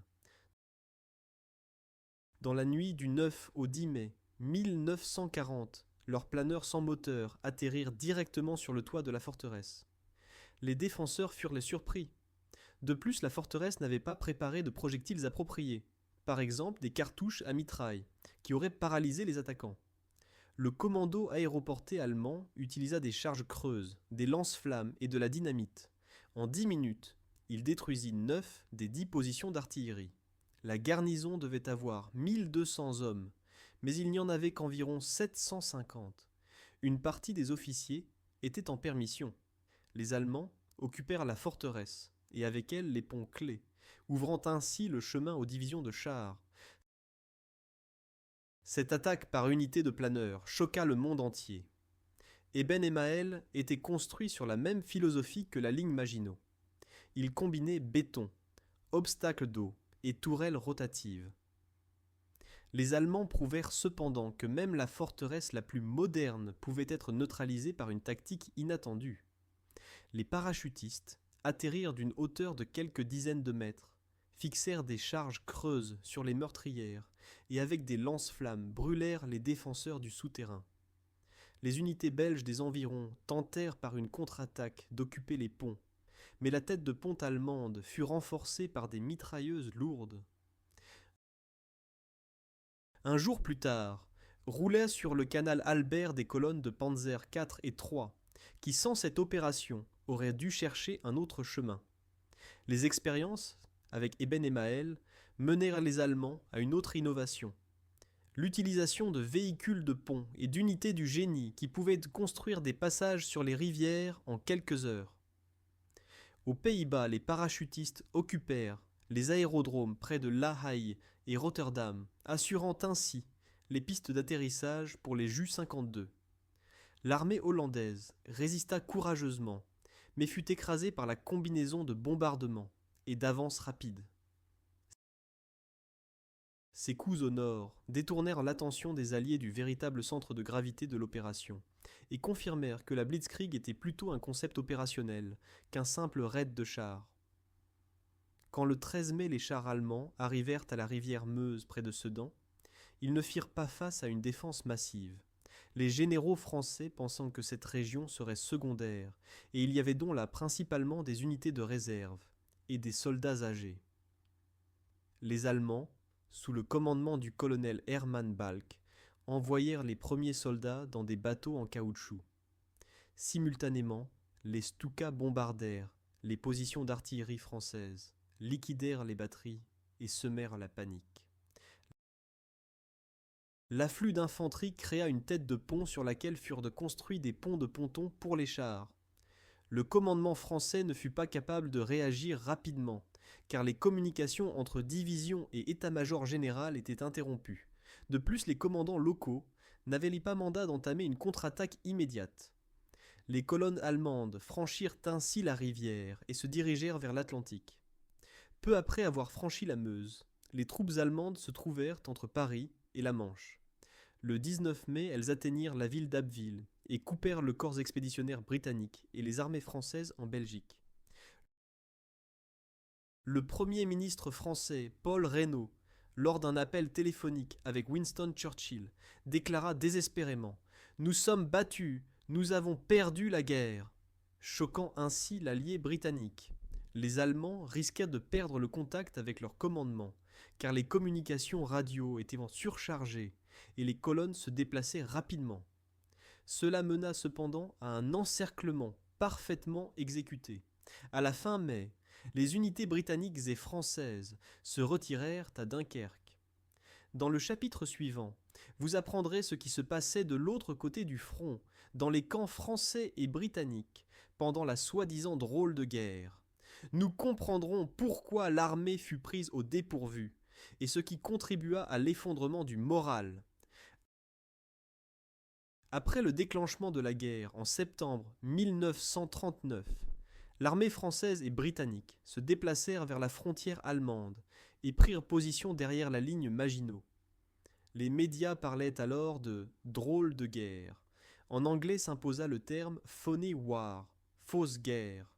Dans la nuit du 9 au 10 mai 1940, leurs planeurs sans moteur atterrirent directement sur le toit de la forteresse. Les défenseurs furent les surpris. De plus, la forteresse n'avait pas préparé de projectiles appropriés, par exemple des cartouches à mitraille, qui auraient paralysé les attaquants. Le commando aéroporté allemand utilisa des charges creuses, des lance-flammes et de la dynamite. En 10 minutes, il détruisit 9 des 10 positions d'artillerie. La garnison devait avoir 1200 hommes, mais il n'y en avait qu'environ 750. Une partie des officiers était en permission. Les Allemands occupèrent la forteresse, et avec elle les ponts clés, ouvrant ainsi le chemin aux divisions de chars. Cette attaque par unité de planeurs choqua le monde entier. Eben-Emael était construit sur la même philosophie que la ligne Maginot. Il combinait béton, obstacles d'eau et tourelles rotatives. Les Allemands prouvèrent cependant que même la forteresse la plus moderne pouvait être neutralisée par une tactique inattendue. Les parachutistes atterrirent d'une hauteur de quelques dizaines de mètres, fixèrent des charges creuses sur les meurtrières et avec des lance-flammes brûlèrent les défenseurs du souterrain. Les unités belges des environs tentèrent par une contre-attaque d'occuper les ponts, mais la tête de pont allemande fut renforcée par des mitrailleuses lourdes. Un jour plus tard, roulaient sur le canal Albert des colonnes de Panzer IV et III, qui sans cette opération auraient dû chercher un autre chemin. Les expériences avec Eben-Emael menèrent les Allemands à une autre innovation. L'utilisation de véhicules de pont et d'unités du génie qui pouvaient construire des passages sur les rivières en quelques heures. Aux Pays-Bas, les parachutistes occupèrent les aérodromes près de La Haye et Rotterdam, assurant ainsi les pistes d'atterrissage pour les Ju-52. L'armée hollandaise résista courageusement, mais fut écrasée par la combinaison de bombardements et d'avances rapides. Ces coups au nord détournèrent l'attention des Alliés du véritable centre de gravité de l'opération et confirmèrent que la Blitzkrieg était plutôt un concept opérationnel qu'un simple raid de chars. Quand le 13 mai les chars allemands arrivèrent à la rivière Meuse près de Sedan, ils ne firent pas face à une défense massive. Les généraux français pensant que cette région serait secondaire, et il y avait donc là principalement des unités de réserve et des soldats âgés. Les Allemands, sous le commandement du colonel Hermann Balck, envoyèrent les premiers soldats dans des bateaux en caoutchouc. Simultanément, les Stukas bombardèrent les positions d'artillerie françaises, liquidèrent les batteries et semèrent la panique. L'afflux d'infanterie créa une tête de pont sur laquelle furent construits des ponts de ponton pour les chars. Le commandement français ne fut pas capable de réagir rapidement, car les communications entre divisions et état-major général étaient interrompues. De plus, les commandants locaux n'avaient pas mandat d'entamer une contre-attaque immédiate. Les colonnes allemandes franchirent ainsi la rivière et se dirigèrent vers l'Atlantique. Peu après avoir franchi la Meuse, les troupes allemandes se trouvèrent entre Paris et la Manche. Le 19 mai, elles atteignirent la ville d'Abbeville et coupèrent le corps expéditionnaire britannique et les armées françaises en Belgique. Le Premier ministre français, Paul Reynaud, lors d'un appel téléphonique avec Winston Churchill, déclara désespérément « Nous sommes battus, nous avons perdu la guerre », choquant ainsi l'allié britannique. Les Allemands risquaient de perdre le contact avec leur commandement, car les communications radio étaient surchargées et les colonnes se déplaçaient rapidement. Cela mena cependant à un encerclement parfaitement exécuté. À la fin mai, les unités britanniques et françaises se retirèrent à Dunkerque. Dans le chapitre suivant, vous apprendrez ce qui se passait de l'autre côté du front, dans les camps français et britanniques, pendant la soi-disant drôle de guerre. Nous comprendrons pourquoi l'armée fut prise au dépourvu, et ce qui contribua à l'effondrement du moral. Après le déclenchement de la guerre en septembre 1939, l'armée française et britannique se déplacèrent vers la frontière allemande et prirent position derrière la ligne Maginot. Les médias parlaient alors de « drôle de guerre ». En anglais s'imposa le terme « phony war », fausse guerre.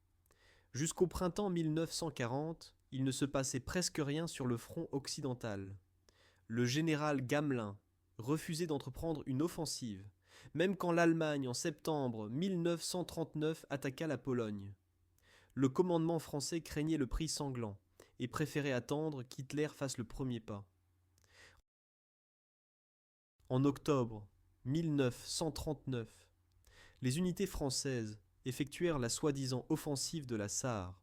Jusqu'au printemps 1940, il ne se passait presque rien sur le front occidental. Le général Gamelin refusait d'entreprendre une offensive, même quand l'Allemagne, en septembre 1939, attaqua la Pologne. Le commandement français craignait le prix sanglant et préférait attendre qu'Hitler fasse le premier pas. En octobre 1939, les unités françaises effectuèrent la soi-disant offensive de la Sarre.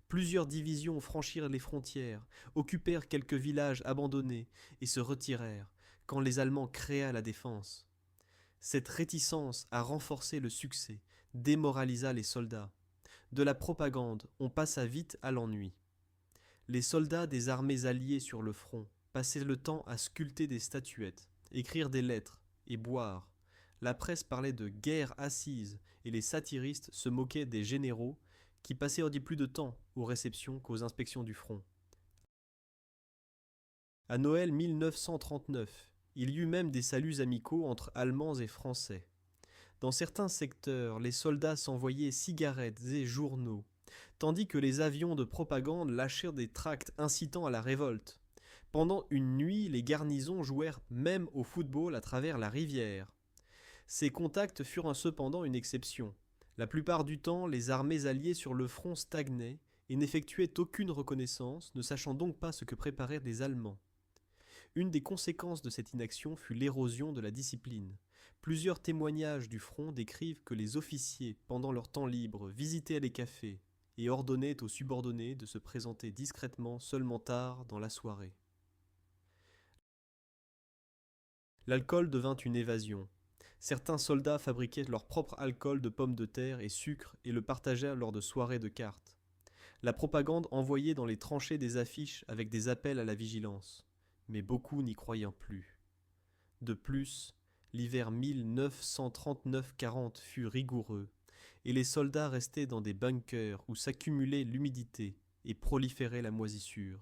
Plusieurs divisions franchirent les frontières, occupèrent quelques villages abandonnés et se retirèrent quand les Allemands créaient la défense. Cette réticence à renforcer le succès démoralisa les soldats. De la propagande, on passa vite à l'ennui. Les soldats des armées alliées sur le front passaient le temps à sculpter des statuettes, écrire des lettres et boire. La presse parlait de guerre assise et les satiristes se moquaient des généraux qui passaient plus de temps aux réceptions qu'aux inspections du front. À Noël 1939, il y eut même des saluts amicaux entre Allemands et Français. Dans certains secteurs, les soldats s'envoyaient cigarettes et journaux, tandis que les avions de propagande lâchèrent des tracts incitant à la révolte. Pendant une nuit, les garnisons jouèrent même au football à travers la rivière. Ces contacts furent cependant une exception. La plupart du temps, les armées alliées sur le front stagnaient et n'effectuaient aucune reconnaissance, ne sachant donc pas ce que préparaient les Allemands. Une des conséquences de cette inaction fut l'érosion de la discipline. Plusieurs témoignages du front décrivent que les officiers, pendant leur temps libre, visitaient les cafés et ordonnaient aux subordonnés de se présenter discrètement seulement tard dans la soirée. L'alcool devint une évasion. Certains soldats fabriquaient leur propre alcool de pommes de terre et sucre et le partageaient lors de soirées de cartes. La propagande envoyait dans les tranchées des affiches avec des appels à la vigilance, mais beaucoup n'y croyaient plus. De plus, l'hiver 1939-40 fut rigoureux, et les soldats restaient dans des bunkers où s'accumulait l'humidité et proliférait la moisissure.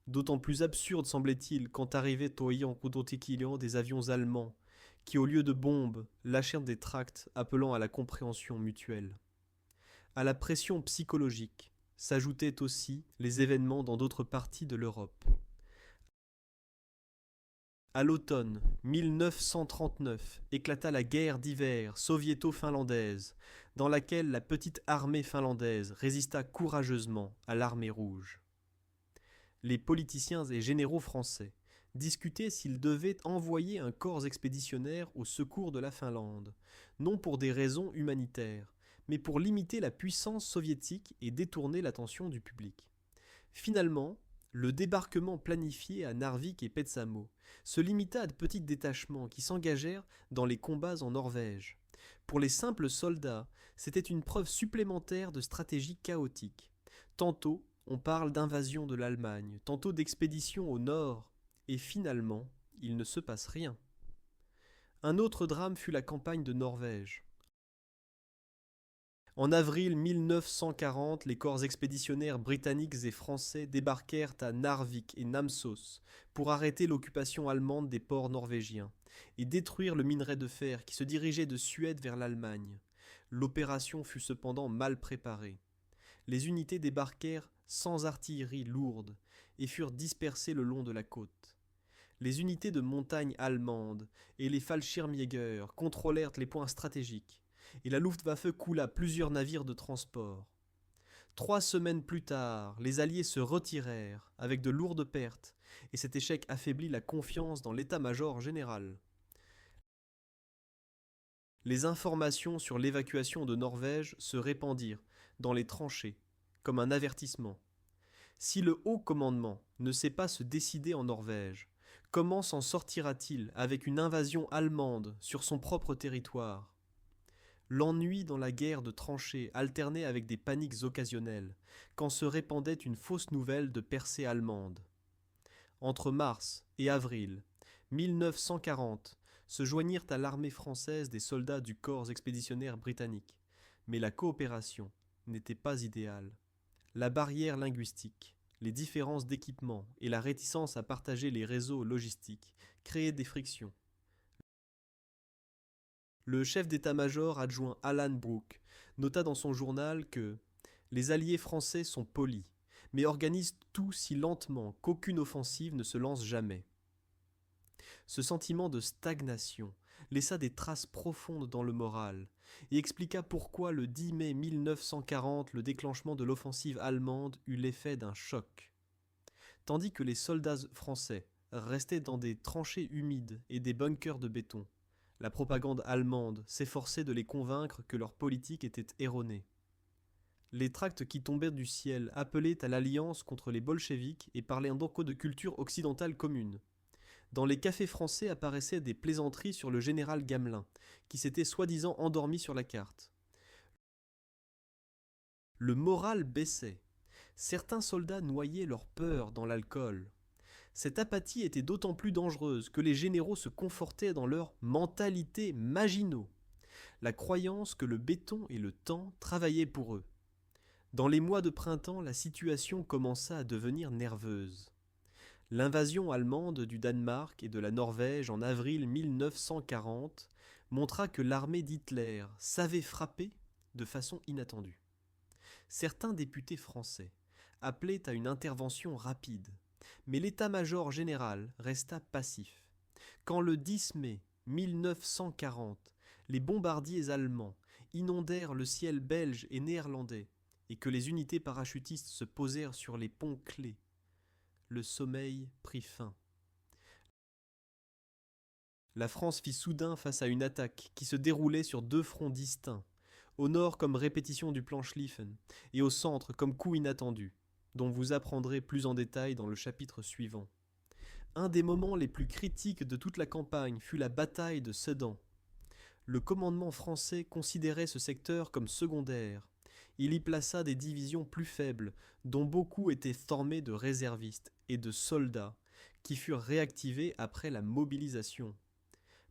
D'autant plus absurde semblait-il quand arrivaient au Ian des avions allemands qui, au lieu de bombes, lâchèrent des tracts appelant à la compréhension mutuelle. À la pression psychologique s'ajoutaient aussi les événements dans d'autres parties de l'Europe. À l'automne 1939 éclata la guerre d'hiver soviéto-finlandaise, dans laquelle la petite armée finlandaise résista courageusement à l'armée rouge. Les politiciens et généraux français discutaient s'ils devaient envoyer un corps expéditionnaire au secours de la Finlande, non pour des raisons humanitaires, mais pour limiter la puissance soviétique et détourner l'attention du public. Finalement, le débarquement planifié à Narvik et Petsamo se limita à de petits détachements qui s'engagèrent dans les combats en Norvège. Pour les simples soldats, c'était une preuve supplémentaire de stratégie chaotique. Tantôt, on parle d'invasion de l'Allemagne, tantôt d'expédition au nord, et finalement, il ne se passe rien. Un autre drame fut la campagne de Norvège. En avril 1940, les corps expéditionnaires britanniques et français débarquèrent à Narvik et Namsos pour arrêter l'occupation allemande des ports norvégiens et détruire le minerai de fer qui se dirigeait de Suède vers l'Allemagne. L'opération fut cependant mal préparée. Les unités débarquèrent sans artillerie lourde et furent dispersées le long de la côte. Les unités de montagne allemandes et les Fallschirmjäger contrôlèrent les points stratégiques, et la Luftwaffe coula plusieurs navires de transport. 3 semaines plus tard, les Alliés se retirèrent avec de lourdes pertes, et cet échec affaiblit la confiance dans l'état-major général. Les informations sur l'évacuation de Norvège se répandirent dans les tranchées, comme un avertissement. Si le haut commandement ne sait pas se décider en Norvège, comment s'en sortira-t-il avec une invasion allemande sur son propre territoire ? L'ennui dans la guerre de tranchées alternait avec des paniques occasionnelles, quand se répandait une fausse nouvelle de percée allemande. Entre mars et avril 1940 se joignirent à l'armée française des soldats du corps expéditionnaire britannique, mais la coopération n'était pas idéale. La barrière linguistique, les différences d'équipement et la réticence à partager les réseaux logistiques créaient des frictions. Le chef d'état-major adjoint Alan Brooke nota dans son journal que « les alliés français sont polis, mais organisent tout si lentement qu'aucune offensive ne se lance jamais ». Ce sentiment de stagnation laissa des traces profondes dans le moral et expliqua pourquoi le 10 mai 1940 le déclenchement de l'offensive allemande eut l'effet d'un choc. Tandis que les soldats français restaient dans des tranchées humides et des bunkers de béton, la propagande allemande s'efforçait de les convaincre que leur politique était erronée. Les tracts qui tombaient du ciel appelaient à l'alliance contre les bolcheviks et parlaient donc de culture occidentale commune. Dans les cafés français apparaissaient des plaisanteries sur le général Gamelin, qui s'était soi-disant endormi sur la carte. Le moral baissait. Certains soldats noyaient leur peur dans l'alcool. Cette apathie était d'autant plus dangereuse que les généraux se confortaient dans leur mentalité Maginot, la croyance que le béton et le temps travaillaient pour eux. Dans les mois de printemps, la situation commença à devenir nerveuse. L'invasion allemande du Danemark et de la Norvège en avril 1940 montra que l'armée d'Hitler savait frapper de façon inattendue. Certains députés français appelaient à une intervention rapide, mais l'état-major général resta passif. Quand le 10 mai 1940, les bombardiers allemands inondèrent le ciel belge et néerlandais et que les unités parachutistes se posèrent sur les ponts clés, le sommeil prit fin. La France fit soudain face à une attaque qui se déroulait sur 2 fronts distincts, au nord comme répétition du plan Schlieffen, et au centre comme coup inattendu, dont vous apprendrez plus en détail dans le chapitre suivant. Un des moments les plus critiques de toute la campagne fut la bataille de Sedan. Le commandement français considérait ce secteur comme secondaire. Il y plaça des divisions plus faibles, dont beaucoup étaient formées de réservistes et de soldats, qui furent réactivés après la mobilisation.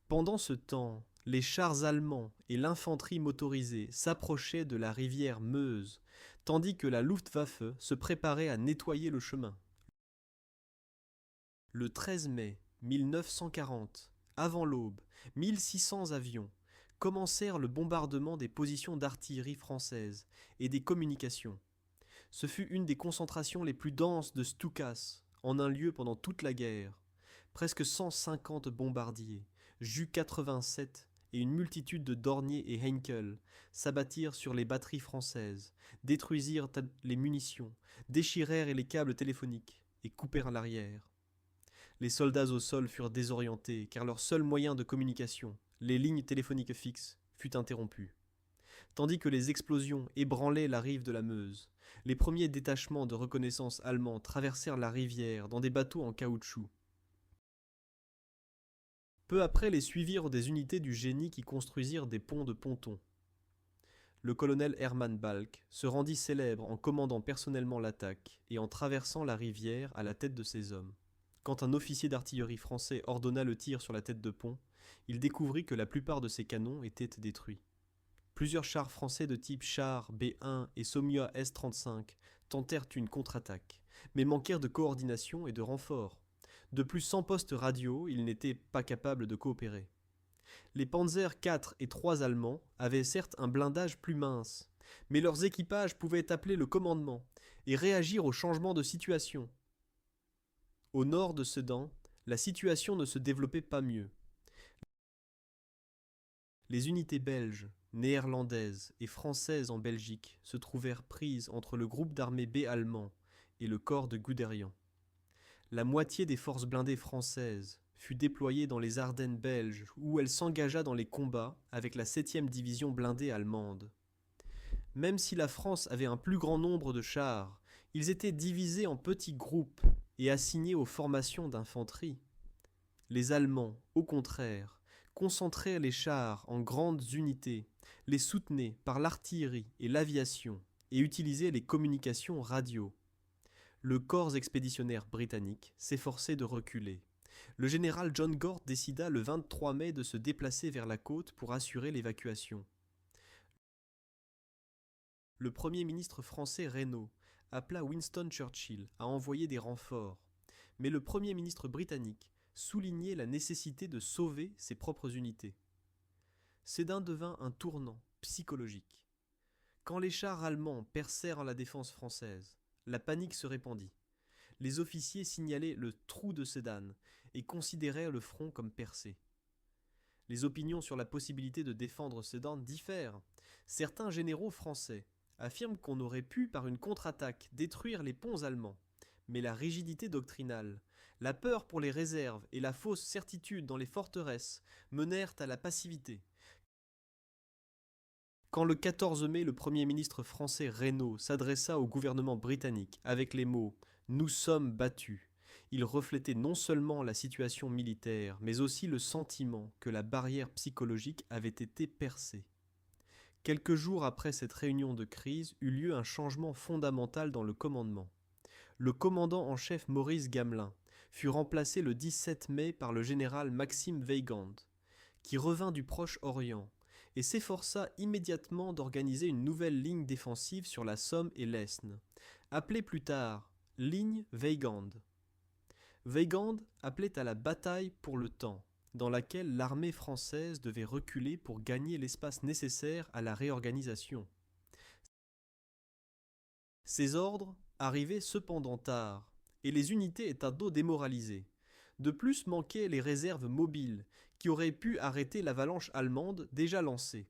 Pendant ce temps, les chars allemands et l'infanterie motorisée s'approchaient de la rivière Meuse, tandis que la Luftwaffe se préparait à nettoyer le chemin. Le 13 mai 1940, avant l'aube, 1600 avions commencèrent le bombardement des positions d'artillerie françaises et des communications. Ce fut une des concentrations les plus denses de Stukas en un lieu pendant toute la guerre. Presque 150 bombardiers, Ju-87 et une multitude de Dornier et Heinkel s'abattirent sur les batteries françaises, détruisirent les munitions, déchirèrent les câbles téléphoniques et coupèrent l'arrière. Les soldats au sol furent désorientés car leur seul moyen de communication, les lignes téléphoniques fixes, fut interrompu. Tandis que les explosions ébranlaient la rive de la Meuse, les premiers détachements de reconnaissance allemands traversèrent la rivière dans des bateaux en caoutchouc. Peu après les suivirent des unités du génie qui construisirent des ponts de ponton. Le colonel Hermann Balck se rendit célèbre en commandant personnellement l'attaque et en traversant la rivière à la tête de ses hommes. Quand un officier d'artillerie français ordonna le tir sur la tête de pont, il découvrit que la plupart de ses canons étaient détruits. Plusieurs chars français de type char B-1 et Somua S-35 tentèrent une contre-attaque, mais manquèrent de coordination et de renforts. De plus, sans poste radio, ils n'étaient pas capables de coopérer. Les Panzer IV et III allemands avaient certes un blindage plus mince, mais leurs équipages pouvaient appeler le commandement et réagir au changement de situation. Au nord de Sedan, la situation ne se développait pas mieux. Les unités belges, néerlandaises et françaises en Belgique se trouvèrent prises entre le groupe d'armée B allemand et le corps de Guderian. La moitié des forces blindées françaises fut déployée dans les Ardennes belges où elle s'engagea dans les combats avec la 7e division blindée allemande. Même si la France avait un plus grand nombre de chars, ils étaient divisés en petits groupes et assignés aux formations d'infanterie. Les Allemands, au contraire, concentrèrent les chars en grandes unités, les soutenaient par l'artillerie et l'aviation et utilisaient les communications radio. Le corps expéditionnaire britannique s'efforçait de reculer. Le général John Gort décida le 23 mai de se déplacer vers la côte pour assurer l'évacuation. Le Premier ministre français Reynaud appela Winston Churchill à envoyer des renforts, mais le Premier ministre britannique soulignait la nécessité de sauver ses propres unités. Sedan devint un tournant psychologique. Quand les chars allemands percèrent la défense française, la panique se répandit. Les officiers signalaient le trou de Sedan et considérèrent le front comme percé. Les opinions sur la possibilité de défendre Sedan diffèrent. Certains généraux français affirment qu'on aurait pu, par une contre-attaque, détruire les ponts allemands. Mais la rigidité doctrinale, la peur pour les réserves et la fausse certitude dans les forteresses menèrent à la passivité. Quand le 14 mai, le Premier ministre français Reynaud s'adressa au gouvernement britannique avec les mots « Nous sommes battus », il reflétait non seulement la situation militaire, mais aussi le sentiment que la barrière psychologique avait été percée. Quelques jours après cette réunion de crise eut lieu un changement fondamental dans le commandement. Le commandant en chef Maurice Gamelin fut remplacé le 17 mai par le général Maxime Weygand, qui revint du Proche-Orient et s'efforça immédiatement d'organiser une nouvelle ligne défensive sur la Somme et l'Aisne, appelée plus tard ligne Weygand. Weygand appelait à la bataille pour le temps, dans laquelle l'armée française devait reculer pour gagner l'espace nécessaire à la réorganisation. Ces ordres arrivaient cependant tard, et les unités étaient démoralisées. De plus manquaient les réserves mobiles, qui auraient pu arrêter l'avalanche allemande déjà lancée.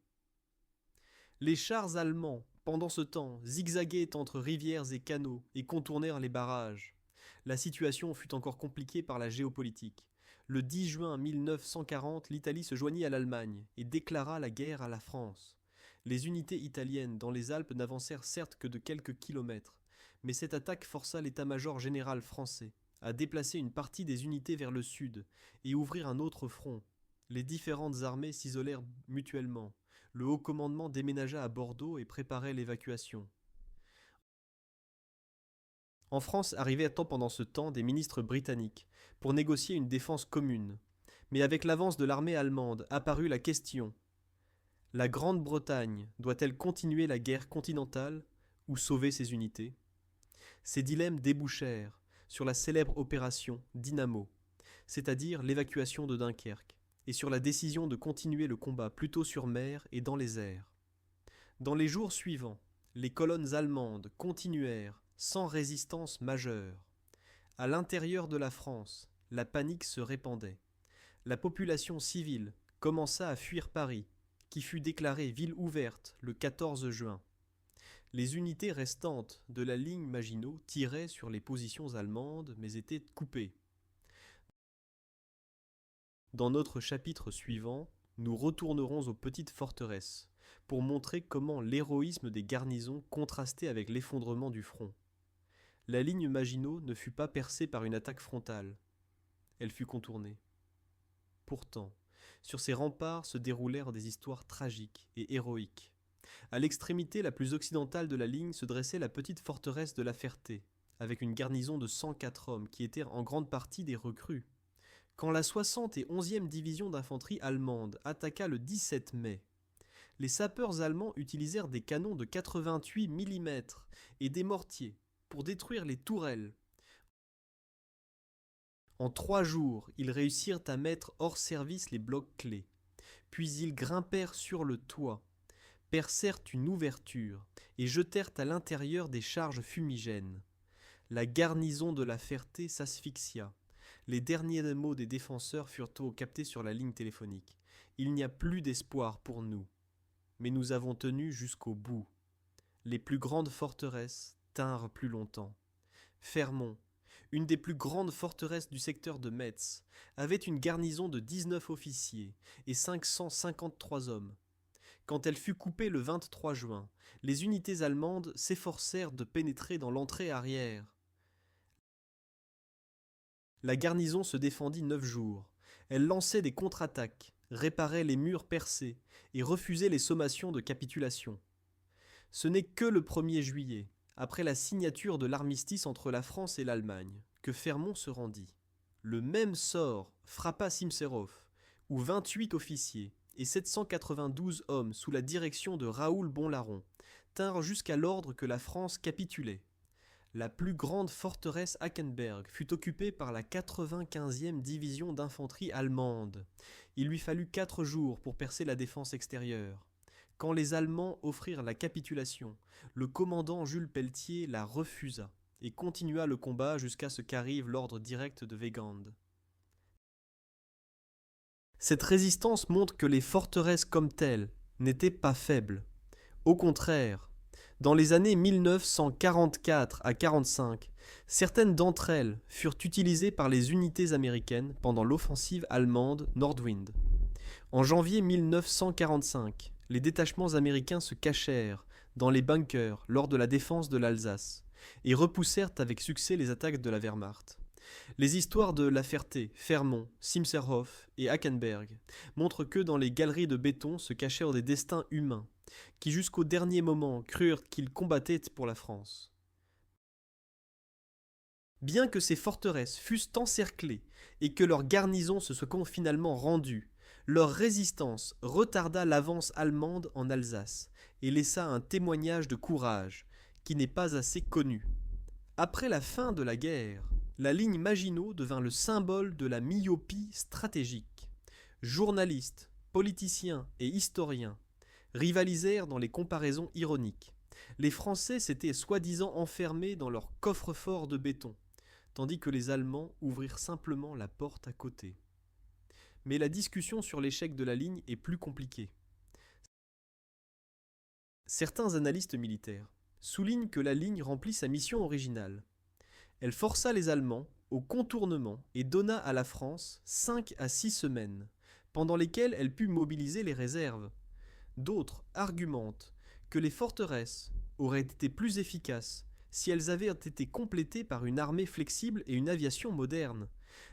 Les chars allemands, pendant ce temps, zigzaguaient entre rivières et canaux et contournèrent les barrages. La situation fut encore compliquée par la géopolitique. Le 10 juin 1940, l'Italie se joignit à l'Allemagne et déclara la guerre à la France. Les unités italiennes dans les Alpes n'avancèrent certes que de quelques kilomètres, mais cette attaque força l'état-major général français à déplacer une partie des unités vers le sud et ouvrir un autre front. Les différentes armées s'isolèrent mutuellement. Le haut commandement déménagea à Bordeaux et préparait l'évacuation. En France arrivaient pendant ce temps des ministres britanniques pour négocier une défense commune. Mais avec l'avance de l'armée allemande apparut la question: la Grande-Bretagne doit-elle continuer la guerre continentale ou sauver ses unités? Ces dilemmes débouchèrent sur la célèbre opération Dynamo, c'est-à-dire l'évacuation de Dunkerque, et sur la décision de continuer le combat plutôt sur mer et dans les airs. Dans les jours suivants, les colonnes allemandes continuèrent sans résistance majeure. À l'intérieur de la France, la panique se répandait. La population civile commença à fuir Paris, qui fut déclarée ville ouverte le 14 juin. Les unités restantes de la ligne Maginot tiraient sur les positions allemandes mais étaient coupées. Dans notre chapitre suivant, nous retournerons aux petites forteresses pour montrer comment l'héroïsme des garnisons contrastait avec l'effondrement du front. La ligne Maginot ne fut pas percée par une attaque frontale. Elle fut contournée. Pourtant, sur ces remparts se déroulèrent des histoires tragiques et héroïques. À l'extrémité la plus occidentale de la ligne se dressait la petite forteresse de La Ferté, avec une garnison de 104 hommes qui étaient en grande partie des recrues. Quand la 71e division d'infanterie allemande attaqua le 17 mai, les sapeurs allemands utilisèrent des canons de 88 mm et des mortiers pour détruire les tourelles. En 3 jours, ils réussirent à mettre hors service les blocs clés. Puis ils grimpèrent sur le toit, percèrent une ouverture et jetèrent à l'intérieur des charges fumigènes. La garnison de La Ferté s'asphyxia. Les derniers mots des défenseurs furent captés sur la ligne téléphonique. Il n'y a plus d'espoir pour nous. Mais nous avons tenu jusqu'au bout. Les plus grandes forteresses tinrent plus longtemps. Fermont, une des plus grandes forteresses du secteur de Metz, avait une garnison de 19 officiers et 553 hommes. Quand elle fut coupée le 23 juin, les unités allemandes s'efforcèrent de pénétrer dans l'entrée arrière. La garnison se défendit 9 jours. Elle lançait des contre-attaques, réparait les murs percés et refusait les sommations de capitulation. Ce n'est que le 1er juillet, après la signature de l'armistice entre la France et l'Allemagne, que Fermont se rendit. Le même sort frappa Simserov, où 28 officiers et 792 hommes sous la direction de Raoul Bonlaron tinrent jusqu'à l'ordre que la France capitulait. La plus grande forteresse Hackenberg fut occupée par la 95e division d'infanterie allemande. Il lui fallut 4 jours pour percer la défense extérieure. Quand les Allemands offrirent la capitulation, le commandant Jules Pelletier la refusa et continua le combat jusqu'à ce qu'arrive l'ordre direct de Weygand. Cette résistance montre que les forteresses comme telles n'étaient pas faibles. Au contraire, dans les années 1944 à 1945, certaines d'entre elles furent utilisées par les unités américaines pendant l'offensive allemande Nordwind. En janvier 1945, les détachements américains se cachèrent dans les bunkers lors de la défense de l'Alsace et repoussèrent avec succès les attaques de la Wehrmacht. Les histoires de La Ferté, Fermont, Simserhof et Hackenberg montrent que dans les galeries de béton se cachèrent des destins humains qui jusqu'au dernier moment crurent qu'ils combattaient pour la France. Bien que ces forteresses fussent encerclées et que leurs garnisons se soient finalement rendues, leur résistance retarda l'avance allemande en Alsace et laissa un témoignage de courage qui n'est pas assez connu. Après la fin de la guerre, la ligne Maginot devint le symbole de la myopie stratégique. Journalistes, politiciens et historiens rivalisèrent dans les comparaisons ironiques. Les Français s'étaient soi-disant enfermés dans leur coffre-fort de béton, tandis que les Allemands ouvrirent simplement la porte à côté. Mais la discussion sur l'échec de la ligne est plus compliquée. Certains analystes militaires soulignent que la ligne remplit sa mission originale. Elle força les Allemands au contournement et donna à la France 5 à 6 semaines, pendant lesquelles elle put mobiliser les réserves. D'autres argumentent que les forteresses auraient été plus efficaces si elles avaient été complétées par une armée flexible et une aviation moderne.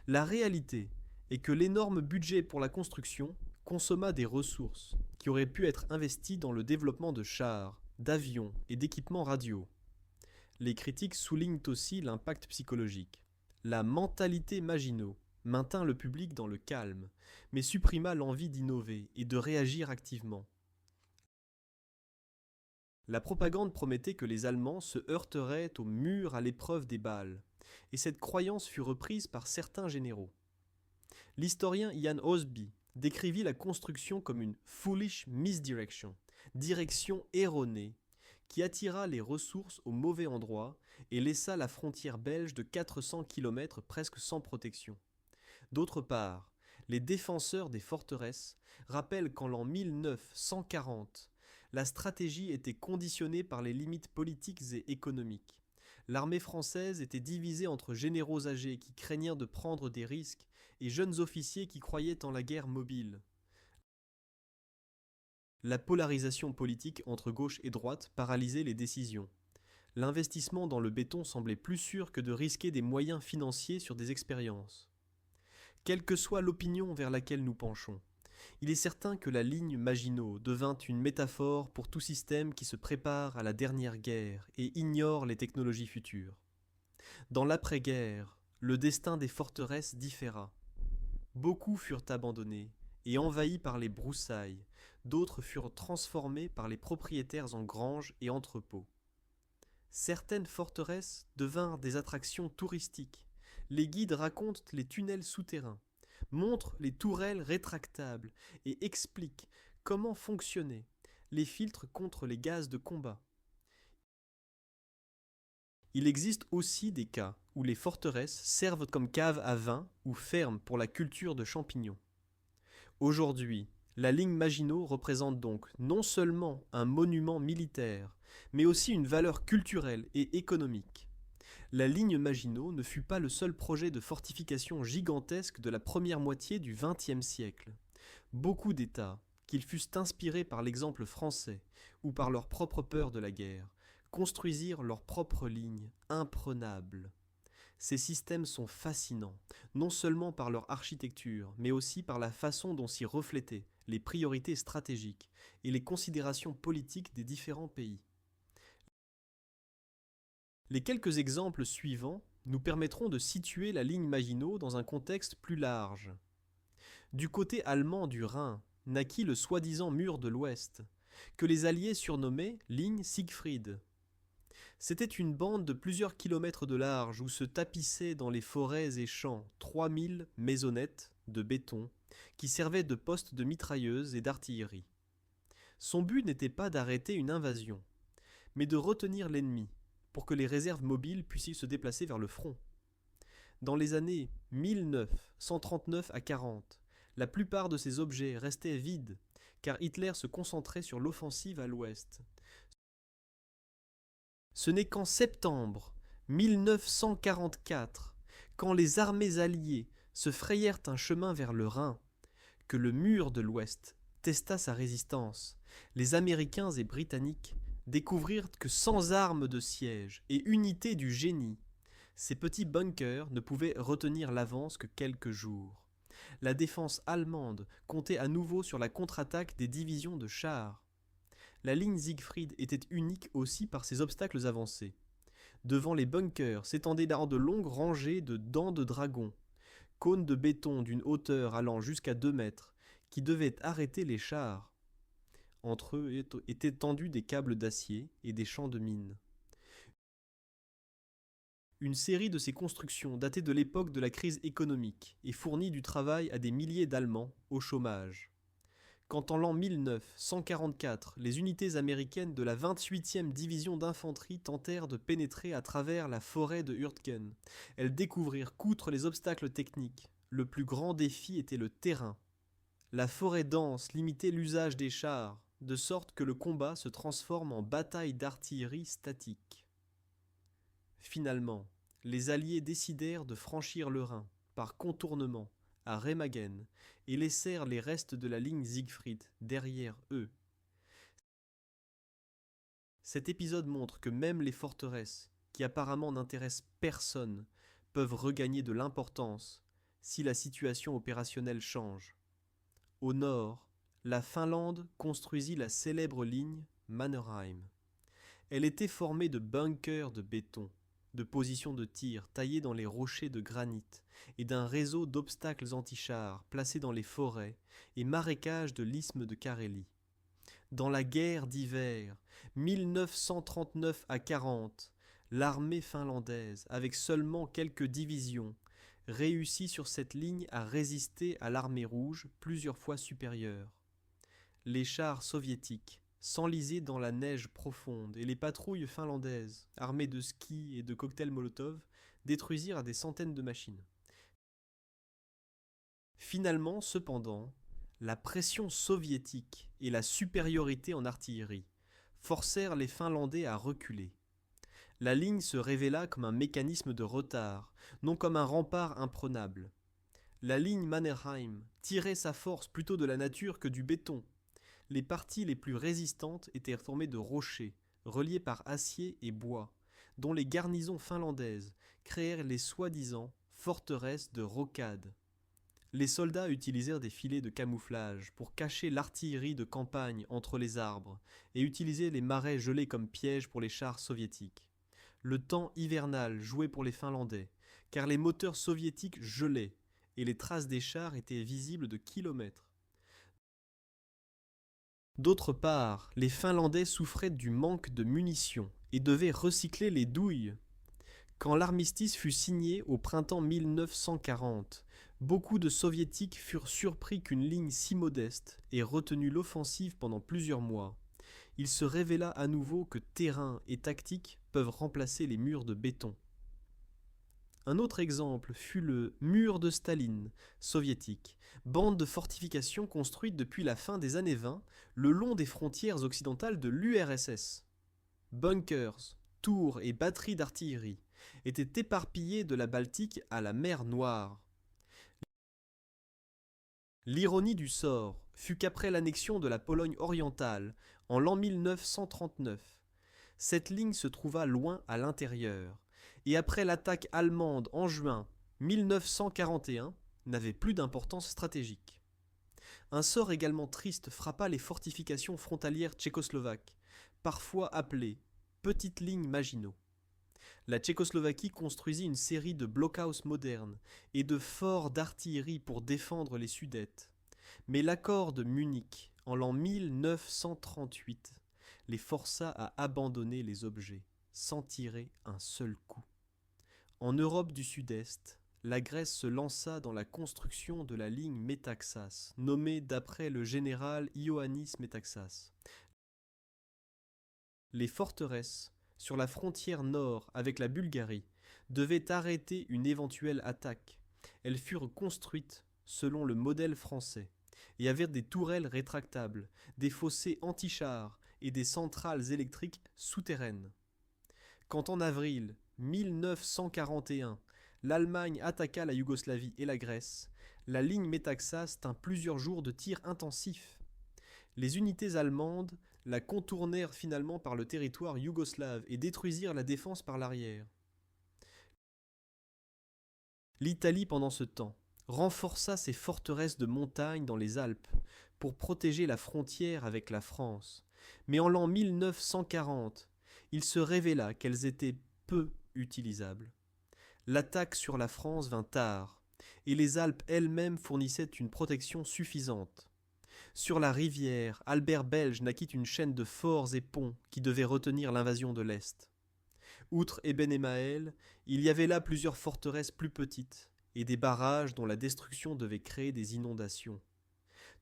La réalité est que l'énorme budget pour la construction consomma des ressources qui auraient pu être investies dans le développement de chars, d'avions et d'équipements radio. Les critiques soulignent aussi l'impact psychologique. La mentalité Maginot maintint le public dans le calme, mais supprima l'envie d'innover et de réagir activement. La propagande promettait que les Allemands se heurteraient au mur à l'épreuve des balles, et cette croyance fut reprise par certains généraux. L'historien Ian Osby décrivit la construction comme une « foolish misdirection », direction erronée, qui attira les ressources au mauvais endroit et laissa la frontière belge de 400 km presque sans protection. D'autre part, les défenseurs des forteresses rappellent qu'en l'an 1940, la stratégie était conditionnée par les limites politiques et économiques. L'armée française était divisée entre généraux âgés qui craignirent de prendre des risques et jeunes officiers qui croyaient en la guerre mobile. La polarisation politique entre gauche et droite paralysait les décisions. L'investissement dans le béton semblait plus sûr que de risquer des moyens financiers sur des expériences. Quelle que soit l'opinion vers laquelle nous penchons, il est certain que la ligne Maginot devint une métaphore pour tout système qui se prépare à la dernière guerre et ignore les technologies futures. Dans l'après-guerre, le destin des forteresses différa. Beaucoup furent abandonnés et envahis par les broussailles, d'autres furent transformés par les propriétaires en granges et entrepôts. Certaines forteresses devinrent des attractions touristiques. Les guides racontent les tunnels souterrains, montrent les tourelles rétractables et expliquent comment fonctionnaient les filtres contre les gaz de combat. Il existe aussi des cas où les forteresses servent comme cave à vin ou fermes pour la culture de champignons. Aujourd'hui, la ligne Maginot représente donc non seulement un monument militaire, mais aussi une valeur culturelle et économique. La ligne Maginot ne fut pas le seul projet de fortification gigantesque de la première moitié du XXe siècle. Beaucoup d'États, qu'ils fussent inspirés par l'exemple français ou par leur propre peur de la guerre, construisirent leurs propres lignes, imprenables. Ces systèmes sont fascinants, non seulement par leur architecture, mais aussi par la façon dont s'y reflétaient les priorités stratégiques et les considérations politiques des différents pays. Les quelques exemples suivants nous permettront de situer la ligne Maginot dans un contexte plus large. Du côté allemand du Rhin naquit le soi-disant mur de l'Ouest, que les Alliés surnommaient ligne Siegfried. C'était une bande de plusieurs kilomètres de large où se tapissaient dans les forêts et champs 3000 maisonnettes de béton qui servaient de postes de mitrailleuses et d'artillerie. Son but n'était pas d'arrêter une invasion, mais de retenir l'ennemi pour que les réserves mobiles puissent se déplacer vers le front. Dans les années 1939 à 40, la plupart de ces objets restaient vides, car Hitler se concentrait sur l'offensive à l'ouest. Ce n'est qu'en septembre 1944, quand les armées alliées se frayèrent un chemin vers le Rhin, que le mur de l'Ouest testa sa résistance. Les Américains et Britanniques découvrirent que sans armes de siège et unité du génie, ces petits bunkers ne pouvaient retenir l'avance que quelques jours. La défense allemande comptait à nouveau sur la contre-attaque des divisions de chars. La ligne Siegfried était unique aussi par ses obstacles avancés. Devant les bunkers s'étendaient de longues rangées de dents de dragon, cônes de béton d'une hauteur allant jusqu'à 2 mètres, qui devaient arrêter les chars. Entre eux étaient tendus des câbles d'acier et des champs de mines. Une série de ces constructions datait de l'époque de la crise économique et fournit du travail à des milliers d'Allemands au chômage. Quand en l'an 1944, les unités américaines de la 28e division d'infanterie tentèrent de pénétrer à travers la forêt de Hürtgen, elles découvrirent qu'outre les obstacles techniques, le plus grand défi était le terrain. La forêt dense limitait l'usage des chars, de sorte que le combat se transforme en bataille d'artillerie statique. Finalement, les Alliés décidèrent de franchir le Rhin, par contournement, à Remagen, et laissèrent les restes de la ligne Siegfried derrière eux. Cet épisode montre que même les forteresses, qui apparemment n'intéressent personne, peuvent regagner de l'importance si la situation opérationnelle change. Au nord, la Finlande construisit la célèbre ligne Mannerheim. Elle était formée de bunkers de béton, de positions de tir taillées dans les rochers de granit et d'un réseau d'obstacles anti-chars placés dans les forêts et marécages de l'isthme de Carélie. Dans la guerre d'hiver, 1939 à 40, l'armée finlandaise, avec seulement quelques divisions, réussit sur cette ligne à résister à l'armée rouge plusieurs fois supérieure. Les chars soviétiques s'enlisaient dans la neige profonde et les patrouilles finlandaises, armées de skis et de cocktails Molotov, détruisirent des centaines de machines. Finalement, cependant, la pression soviétique et la supériorité en artillerie forcèrent les Finlandais à reculer. La ligne se révéla comme un mécanisme de retard, non comme un rempart imprenable. La ligne Mannerheim tirait sa force plutôt de la nature que du béton. Les parties les plus résistantes étaient formées de rochers, reliés par acier et bois, dont les garnisons finlandaises créèrent les soi-disant forteresses de rocade. Les soldats utilisèrent des filets de camouflage pour cacher l'artillerie de campagne entre les arbres et utilisaient les marais gelés comme pièges pour les chars soviétiques. Le temps hivernal jouait pour les Finlandais, car les moteurs soviétiques gelaient et les traces des chars étaient visibles de kilomètres. D'autre part, les Finlandais souffraient du manque de munitions et devaient recycler les douilles. Quand l'armistice fut signé au printemps 1940, beaucoup de Soviétiques furent surpris qu'une ligne si modeste ait retenu l'offensive pendant plusieurs mois. Il se révéla à nouveau que terrain et tactique peuvent remplacer les murs de béton. Un autre exemple fut le mur de Staline, soviétique, bande de fortifications construite depuis la fin des années 20 le long des frontières occidentales de l'URSS. Bunkers, tours et batteries d'artillerie étaient éparpillés de la Baltique à la mer Noire. L'ironie du sort fut qu'après l'annexion de la Pologne orientale en l'an 1939, cette ligne se trouva loin à l'intérieur, et après l'attaque allemande en juin 1941, n'avait plus d'importance stratégique. Un sort également triste frappa les fortifications frontalières tchécoslovaques, parfois appelées petites lignes Maginot. La Tchécoslovaquie construisit une série de blockhaus modernes et de forts d'artillerie pour défendre les Sudètes. Mais l'accord de Munich, en l'an 1938, les força à abandonner les objets, sans tirer un seul coup. En Europe du Sud-Est, la Grèce se lança dans la construction de la ligne Métaxas, nommée d'après le général Ioannis Métaxas. Les forteresses, sur la frontière nord avec la Bulgarie, devaient arrêter une éventuelle attaque. Elles furent construites selon le modèle français et avaient des tourelles rétractables, des fossés anti-chars et des centrales électriques souterraines. Quand en avril 1941, l'Allemagne attaqua la Yougoslavie et la Grèce, la ligne Métaxas tint plusieurs jours de tirs intensifs. Les unités allemandes la contournèrent finalement par le territoire yougoslave et détruisirent la défense par l'arrière. L'Italie, pendant ce temps, renforça ses forteresses de montagne dans les Alpes pour protéger la frontière avec la France. Mais en l'an 1940, il se révéla qu'elles étaient peu utilisables. L'attaque sur la France vint tard, et les Alpes elles-mêmes fournissaient une protection suffisante. Sur la rivière, Albert Belge naquit une chaîne de forts et ponts qui devaient retenir l'invasion de l'Est. Outre Eben-Emael, il y avait là plusieurs forteresses plus petites et des barrages dont la destruction devait créer des inondations.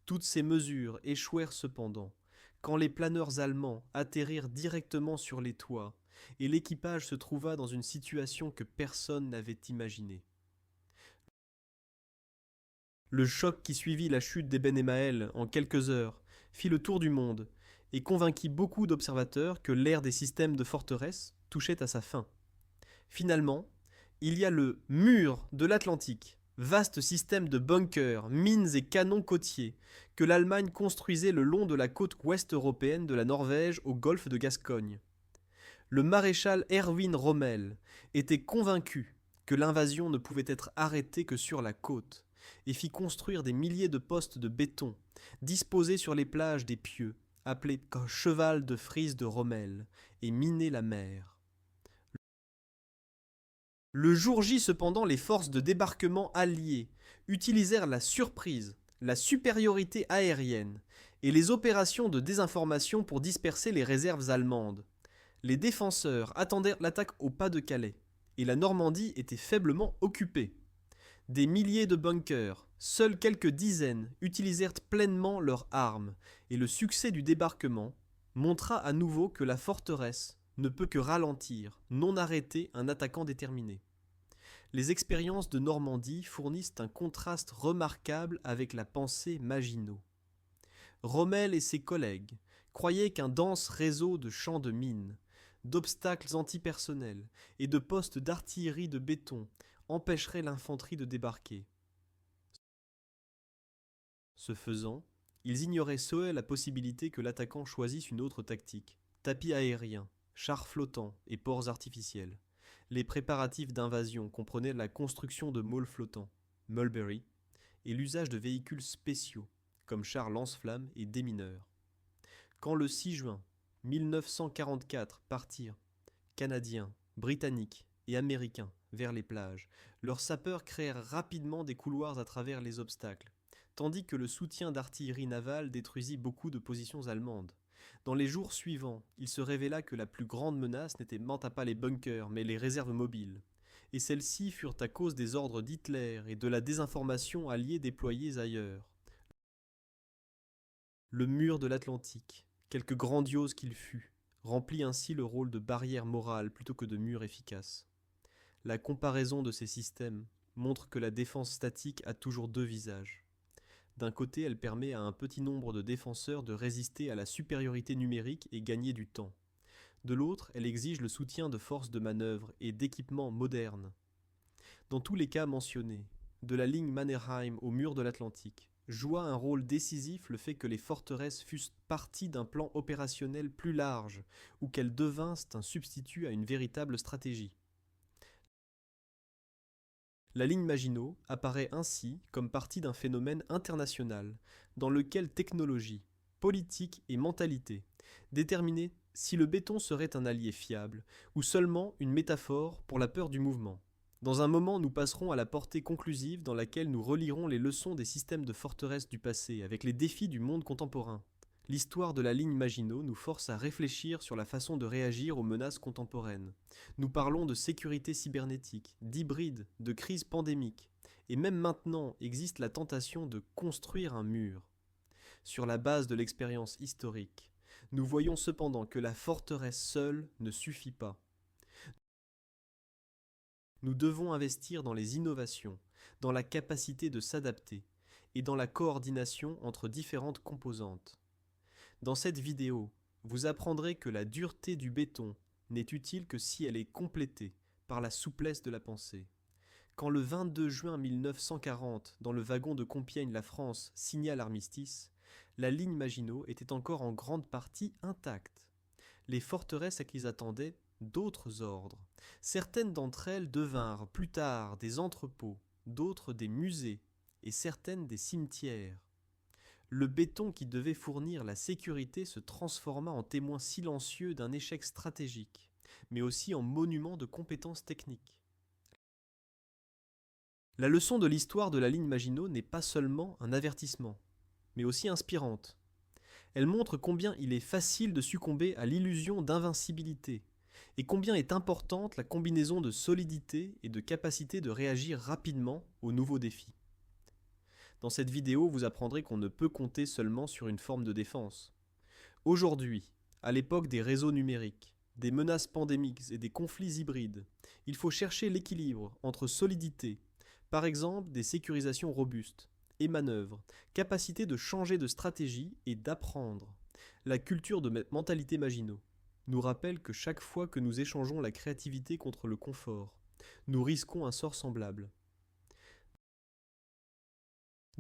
Toutes ces mesures échouèrent cependant, quand les planeurs allemands atterrirent directement sur les toits et l'équipage se trouva dans une situation que personne n'avait imaginée. Le choc qui suivit la chute d'Eben-Emael en quelques heures fit le tour du monde et convainquit beaucoup d'observateurs que l'ère des systèmes de forteresses touchait à sa fin. Finalement, il y a le mur de l'Atlantique, vaste système de bunkers, mines et canons côtiers que l'Allemagne construisait le long de la côte ouest européenne de la Norvège au golfe de Gascogne. Le maréchal Erwin Rommel était convaincu que l'invasion ne pouvait être arrêtée que sur la côte et fit construire des milliers de postes de béton disposés sur les plages des Pieux, appelés cheval de frise de Rommel, et miner la mer. Le jour J cependant, les forces de débarquement alliées utilisèrent la surprise, la supériorité aérienne et les opérations de désinformation pour disperser les réserves allemandes. Les défenseurs attendèrent l'attaque au Pas-de-Calais, et la Normandie était faiblement occupée. Des milliers de bunkers, seules quelques dizaines utilisèrent pleinement leurs armes, et le succès du débarquement montra à nouveau que la forteresse ne peut que ralentir, non arrêter un attaquant déterminé. Les expériences de Normandie fournissent un contraste remarquable avec la pensée Maginot. Rommel et ses collègues croyaient qu'un dense réseau de champs de mines, d'obstacles antipersonnels et de postes d'artillerie de béton empêcherait l'infanterie de débarquer. Ce faisant, ils ignoraient seul la possibilité que l'attaquant choisisse une autre tactique. Tapis aériens, chars flottants et ports artificiels. Les préparatifs d'invasion comprenaient la construction de môles flottants, Mulberry, et l'usage de véhicules spéciaux, comme chars lance-flammes et démineurs. Quand le 6 juin 1944 partirent, Canadiens, Britanniques et Américains, vers les plages, leurs sapeurs créèrent rapidement des couloirs à travers les obstacles, tandis que le soutien d'artillerie navale détruisit beaucoup de positions allemandes. Dans les jours suivants, il se révéla que la plus grande menace n'était pas les bunkers, mais les réserves mobiles. Et celles-ci furent à cause des ordres d'Hitler et de la désinformation alliée déployée ailleurs. Le mur de l'Atlantique, quelque grandiose qu'il fût, remplit ainsi le rôle de barrière morale plutôt que de mur efficace. La comparaison de ces systèmes montre que la défense statique a toujours deux visages. D'un côté, elle permet à un petit nombre de défenseurs de résister à la supériorité numérique et gagner du temps. De l'autre, elle exige le soutien de forces de manœuvre et d'équipements modernes. Dans tous les cas mentionnés, de la ligne Mannerheim au mur de l'Atlantique, joua un rôle décisif le fait que les forteresses fussent partie d'un plan opérationnel plus large, ou qu'elles devinssent un substitut à une véritable stratégie. La ligne Maginot apparaît ainsi comme partie d'un phénomène international, dans lequel technologie, politique et mentalité déterminaient si le béton serait un allié fiable, ou seulement une métaphore pour la peur du mouvement. Dans un moment, nous passerons à la portée conclusive dans laquelle nous relierons les leçons des systèmes de forteresses du passé avec les défis du monde contemporain. L'histoire de la ligne Maginot nous force à réfléchir sur la façon de réagir aux menaces contemporaines. Nous parlons de sécurité cybernétique, d'hybride, de crise pandémique. Et même maintenant existe la tentation de construire un mur. Sur la base de l'expérience historique, nous voyons cependant que la forteresse seule ne suffit pas. Nous devons investir dans les innovations, dans la capacité de s'adapter et dans la coordination entre différentes composantes. Dans cette vidéo, vous apprendrez que la dureté du béton n'est utile que si elle est complétée par la souplesse de la pensée. Quand le 22 juin 1940, dans le wagon de Compiègne, la France signa l'armistice, la ligne Maginot était encore en grande partie intacte. Les forteresses à qui attendaient d'autres ordres. Certaines d'entre elles devinrent plus tard des entrepôts, d'autres des musées, et certaines des cimetières. Le béton qui devait fournir la sécurité se transforma en témoin silencieux d'un échec stratégique, mais aussi en monument de compétences techniques. La leçon de l'histoire de la ligne Maginot n'est pas seulement un avertissement, mais aussi inspirante. Elle montre combien il est facile de succomber à l'illusion d'invincibilité, et combien est importante la combinaison de solidité et de capacité de réagir rapidement aux nouveaux défis. Dans cette vidéo, vous apprendrez qu'on ne peut compter seulement sur une forme de défense. Aujourd'hui, à l'époque des réseaux numériques, des menaces pandémiques et des conflits hybrides, il faut chercher l'équilibre entre solidité, par exemple des sécurisations robustes, et manœuvres, capacité de changer de stratégie et d'apprendre. La culture de mentalité Maginot nous rappelle que chaque fois que nous échangeons la créativité contre le confort, nous risquons un sort semblable.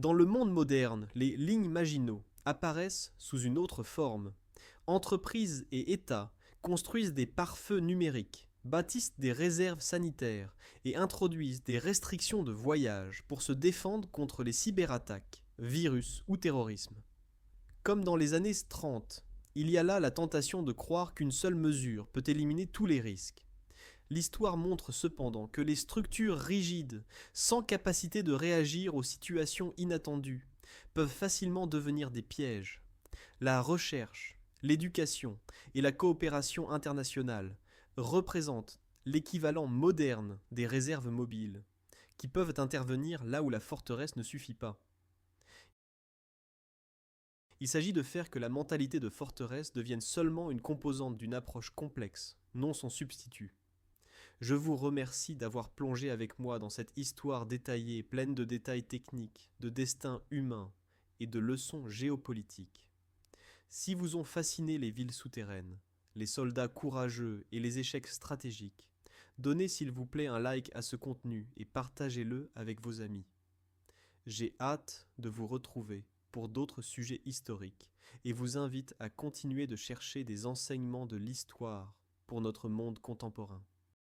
Dans le monde moderne, les lignes Maginot apparaissent sous une autre forme. Entreprises et États construisent des pare-feux numériques, bâtissent des réserves sanitaires et introduisent des restrictions de voyage pour se défendre contre les cyberattaques, virus ou terrorisme. Comme dans les années 30, il y a là la tentation de croire qu'une seule mesure peut éliminer tous les risques. L'histoire montre cependant que les structures rigides, sans capacité de réagir aux situations inattendues, peuvent facilement devenir des pièges. La recherche, l'éducation et la coopération internationale représentent l'équivalent moderne des réserves mobiles, qui peuvent intervenir là où la forteresse ne suffit pas. Il s'agit de faire que la mentalité de forteresse devienne seulement une composante d'une approche complexe, non son substitut. Je vous remercie d'avoir plongé avec moi dans cette histoire détaillée, pleine de détails techniques, de destins humains et de leçons géopolitiques. Si vous ont fasciné les villes souterraines, les soldats courageux et les échecs stratégiques, donnez s'il vous plaît un like à ce contenu et partagez-le avec vos amis. J'ai hâte de vous retrouver pour d'autres sujets historiques et vous invite à continuer de chercher des enseignements de l'histoire pour notre monde contemporain.